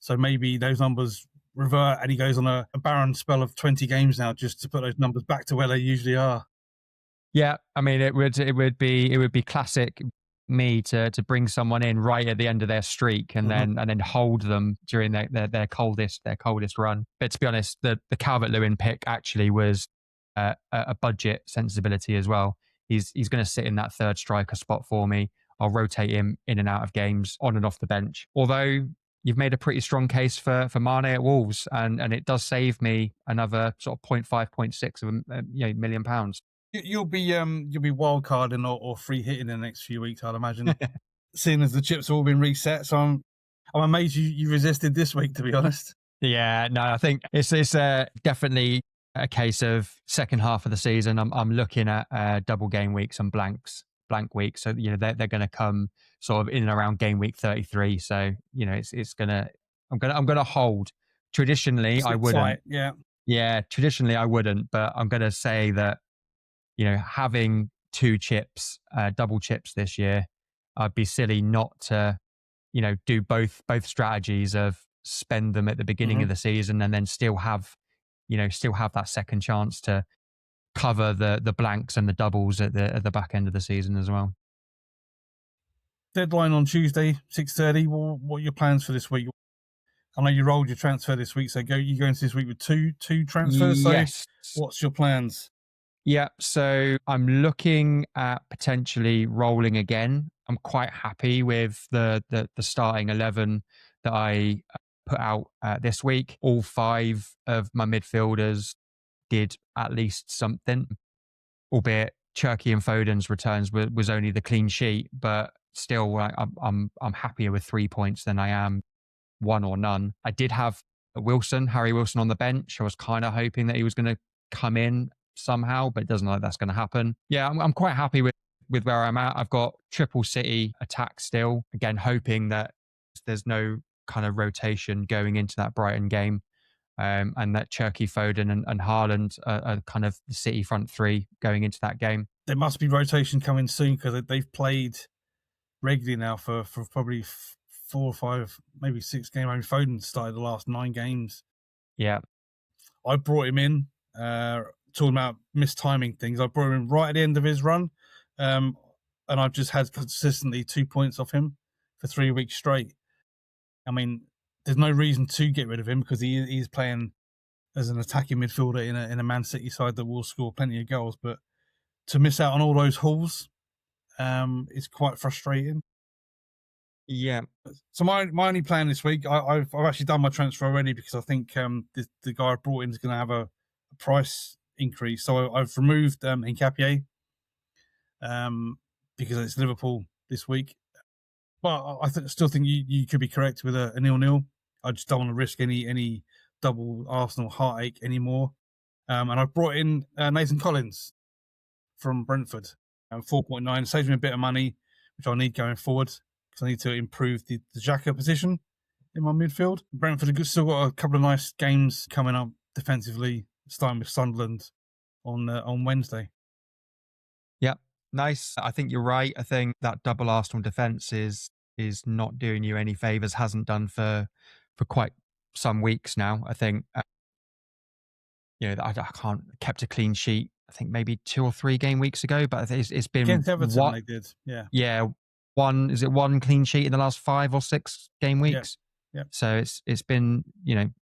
So maybe those numbers revert and he goes on a barren spell of 20 games now just to put those numbers back to where they usually are. Yeah, I mean it would be classic me to bring someone in right at the end of their streak and then hold them during their coldest run. But to be honest, the Calvert-Lewin pick actually was a budget sensibility as well. He's going to sit in that 3rd striker spot for me. I'll rotate him in and out of games, on and off the bench. Although, you've made a pretty strong case for Mane at Wolves, and it does save me another sort of point 0.5, 0.6 of million pounds. You'll be wild carding or free hitting in the next few weeks, I'd imagine. Seeing as the chips have all been reset, so I'm amazed you resisted this week, to be honest. Yeah, no, I think it's definitely a case of second half of the season. I'm looking at double game weeks and blank weeks. So they're going to come sort of in and around game week 33. So it's gonna I'm gonna hold. Traditionally, I Sit wouldn't. tight, yeah. Yeah, traditionally I wouldn't, but I'm gonna say that having two chips, double chips this year, I'd be silly not to do both strategies of spend them at the beginning Mm-hmm. of the season and then still have that second chance to cover the blanks and the doubles at the back end of the season as well. Deadline on Tuesday, 6:30. What are your plans for this week? I know you rolled your transfer this week, so you go into this week with two transfers. So Yes. what's your plans? Yeah, so I'm looking at potentially rolling again. I'm quite happy with the starting 11 that I put out this week. All 5 of my midfielders did at least something, albeit Cherky and Foden's returns was only the clean sheet, but still, I'm happier with 3 points than I am 1 or none. I did have Harry Wilson on the bench. I was kind of hoping that he was going to come in somehow, but it doesn't look like that's going to happen. Yeah, I'm quite happy with where I'm at. I've got triple City attack still. Again, hoping that there's no kind of rotation going into that Brighton game. And that Cherky, Foden and Haaland are kind of the City front three going into that game. There must be rotation coming soon because they've played regularly now for probably 4 or 5, maybe 6 games. I mean, Foden started the last 9 games. Yeah. I brought him in, talking about mistiming things. I brought him in right at the end of his run, and I've just had consistently 2 points off him for 3 weeks straight. I mean, there's no reason to get rid of him because he's playing as an attacking midfielder in a Man City side that will score plenty of goals. But to miss out on all those hauls is quite frustrating. Yeah. So my only plan this week, I've actually done my transfer already because I think the guy I brought in is going to have a price increase. So I've removed Nketiah because it's Liverpool this week. But I still think you could be correct with a 0-0. I just don't want to risk any double Arsenal heartache anymore. And I've brought in Nathan Collins from Brentford. 4.9 saves me a bit of money, which I need going forward because I need to improve the Xhaka position in my midfield. Brentford have still got a couple of nice games coming up defensively, starting with Sunderland on Wednesday. Yeah, nice. I think you're right. I think that double Arsenal defence is not doing you any favours. Hasn't done for quite some weeks now. I think I can't kept a clean sheet. I think maybe 2 or 3 game weeks ago, but it's been Against Everton, what they did. Yeah, one clean sheet in the last 5 or 6 game weeks. Yeah. So it's been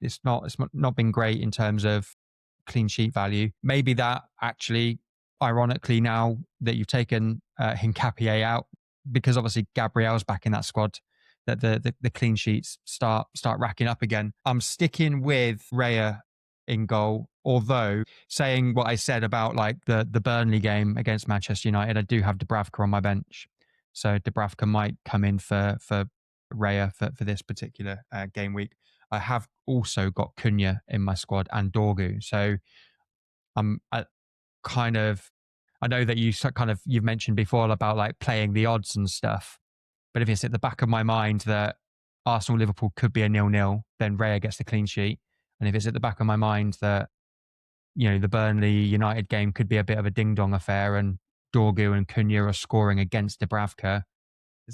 it's not been great in terms of clean sheet value. Maybe that actually, ironically, now that you've taken Nketiah out, because obviously Gabriel's back in that squad, that the clean sheets start racking up again. I'm sticking with Raya in goal, although saying what I said about like the Burnley game against Manchester United, I do have Dubravka on my bench, so Dubravka might come in for Raya for this particular game week. I have also got Cunha in my squad and Dorgu, so I know that you've mentioned before about like playing the odds and stuff, but if it's at the back of my mind that Arsenal Liverpool could be a 0-0, then Raya gets the clean sheet, and if it's at the back of my mind that the Burnley United game could be a bit of a ding dong affair and Dorgu and Cunha are scoring against Dubravka,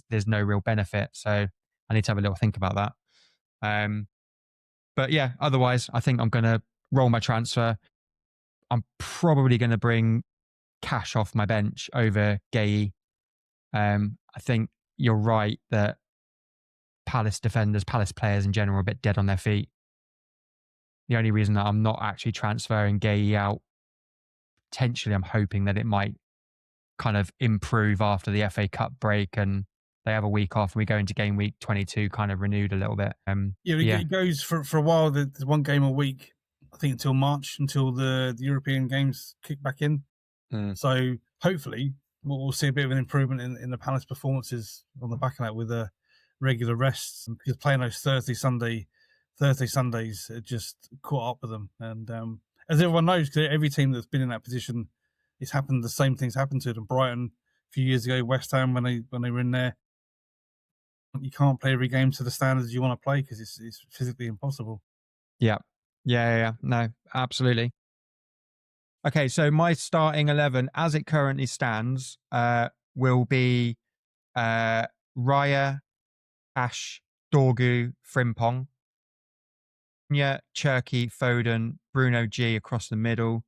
there's no real benefit. So I need to have a little think about that. But yeah, otherwise, I think I'm going to roll my transfer. I'm probably going to bring Cash off my bench over Gay. I think you're right that Palace players in general are a bit dead on their feet. The only reason that I'm not actually transferring Gay out, potentially I'm hoping that it might kind of improve after the FA Cup break and they have a week off, and we go into game week 22 kind of renewed a little bit. It goes for a while. There's one game a week, I think, until March, until the European games kick back in. So hopefully we'll see a bit of an improvement in the Palace performances on the back of that with the regular rests, because playing those Thursday Sundays just caught up with them. And as everyone knows, because every team that's been in that position, it's happened. The same things happened to them. Brighton a few years ago, West Ham when they were in there. You can't play every game to the standards you want to play because it's physically impossible. Yeah. No, absolutely. Okay, so my starting 11, as it currently stands, will be Raya, Ash, Dorgu, Frimpong, Cherky, Foden, Bruno G across the middle,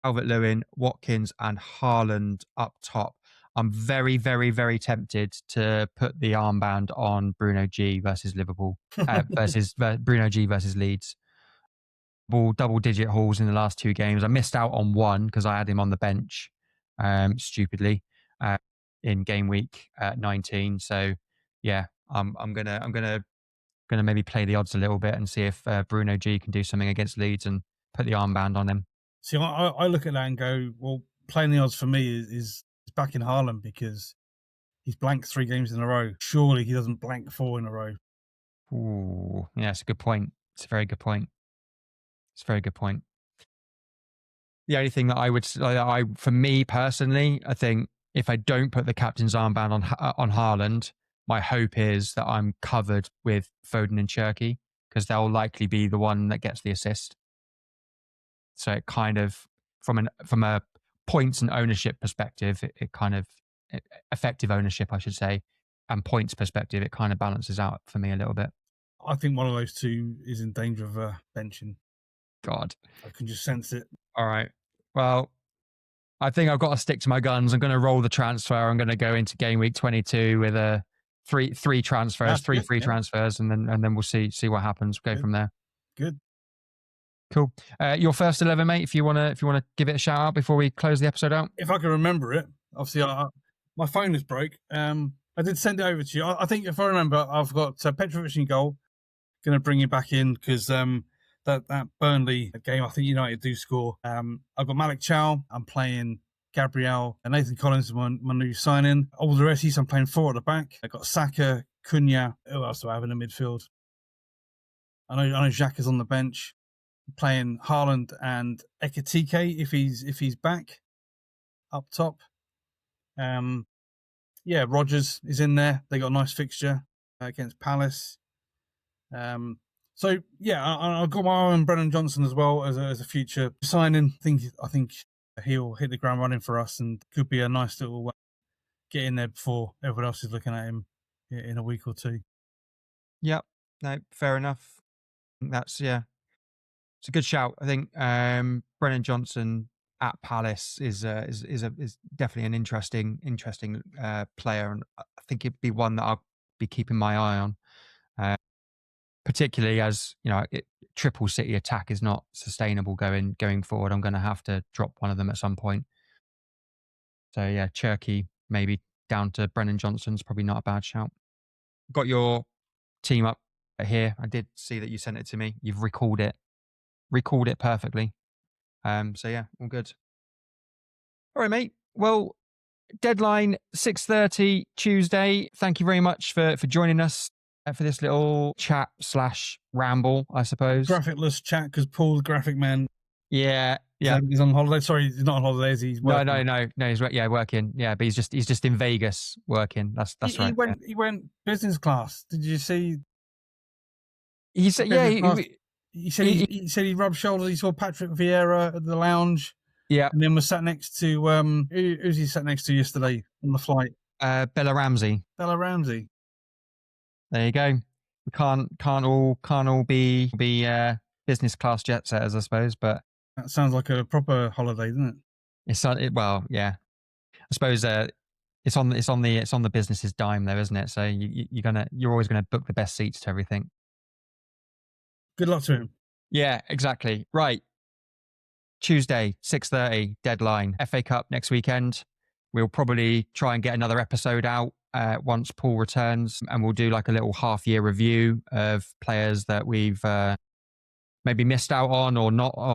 Calvert-Lewin, Watkins, and Haaland up top. I'm very, very, very tempted to put the armband on Bruno G versus Liverpool, versus Bruno G versus Leeds. Double-digit hauls in the last 2 games. I missed out on one because I had him on the bench, stupidly, in game week 19. So yeah, I'm gonna maybe play the odds a little bit and see if Bruno G can do something against Leeds and put the armband on him. See, I look at that and go, well, playing the odds for me is back in Haaland, because he's blanked 3 games in a row. Surely he doesn't blank 4 in a row. Ooh, yeah, it's a good point. It's a very good point. The only thing that I would, for me personally, I think if I don't put the captain's armband on Haaland, my hope is that I'm covered with Foden and Cherky, because they'll likely be the one that gets the assist. So it kind of, from a points and ownership perspective, it kind of, effective ownership, I should say, and points perspective, it kind of balances out for me a little bit. I think one of those two is in danger of benching. God. I can just sense it. All right. Well, I think I've got to stick to my guns. I'm going to roll the transfer. I'm going to go into game week 22 with a three transfers, That's three good, free yeah. transfers, and then we'll see what happens. Go from there. Good. Cool. Your first 11, mate. If you want to give it a shout out before we close the episode out. If I can remember it, obviously my phone is broke. I did send it over to you. I think if I remember, I've got Petrovic in goal. Going to bring him back in because that Burnley game, I think United do score. I've got Malik Chow. I'm playing Gabriel, and Nathan Collins is my new sign-in. All the rest, I'm playing 4 at the back. I've got Saka, Cunha. Who else do I have in the midfield? I know Xhaka's on the bench. I'm playing Haaland and Ekitike if he's back up top. Rodgers is in there. They got a nice fixture against Palace. So yeah, I've got my eye on Brennan Johnson as well as a future signing. I think he'll hit the ground running for us and could be a nice little get in there before everyone else is looking at him in a week or 2. Yep. No, fair enough. It's a good shout. I think Brennan Johnson at Palace is definitely an interesting player, and I think it'd be one that I'll be keeping my eye on. Particularly as triple City attack is not sustainable going forward. I'm going to have to drop one of them at some point. So yeah, Cherky maybe down to Brennan Johnson's probably not a bad shout. Got your team up here. I did see that you sent it to me. You've recalled it perfectly. So yeah, all good. All right, mate. Well, deadline 6:30 Tuesday. Thank you very much for joining us for this little chat / ramble, I suppose. Graphicless chat because Paul, the graphic man, he's on holiday. Sorry, he's not on holidays. He's working. No. He's working. Yeah, but he's just in Vegas working. That's right. He went business class. Did you see? He said, He said he rubbed shoulders. He saw Patrick Vieira at the lounge. Yeah, and then was sat next to who's he sat next to yesterday on the flight? Bella Ramsey. There you go. We can't all be business class jet setters, I suppose. But that sounds like a proper holiday, doesn't it? Well, yeah. I suppose it's on the business's dime, though, isn't it? So you're always gonna book the best seats to everything. Good luck to him. Yeah, exactly. Right. Tuesday, 6:30 deadline. FA Cup next weekend. We'll probably try and get another episode out once Paul returns, and we'll do like a little half-year review of players that we've maybe missed out on or not, or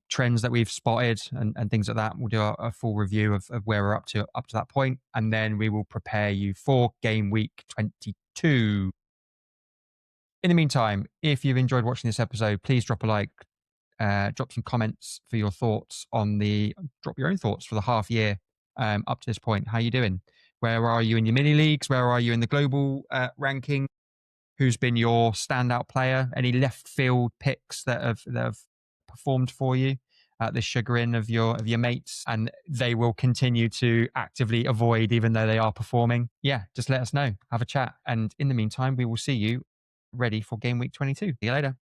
trends that we've spotted and things like that. We'll do a full review of where we're up to that point, and then we will prepare you for game week 22. In the meantime, if you've enjoyed watching this episode, please drop a like, drop some comments for your thoughts drop your own thoughts for the half year up to this point. How are you doing? Where are you in your mini leagues? Where are you in the global ranking? Who's been your standout player? Any left field picks that have performed for you at the chagrin of your mates, and they will continue to actively avoid even though they are performing? Yeah, just let us know. Have a chat. And in the meantime, we will see you ready for game week 22. See you later.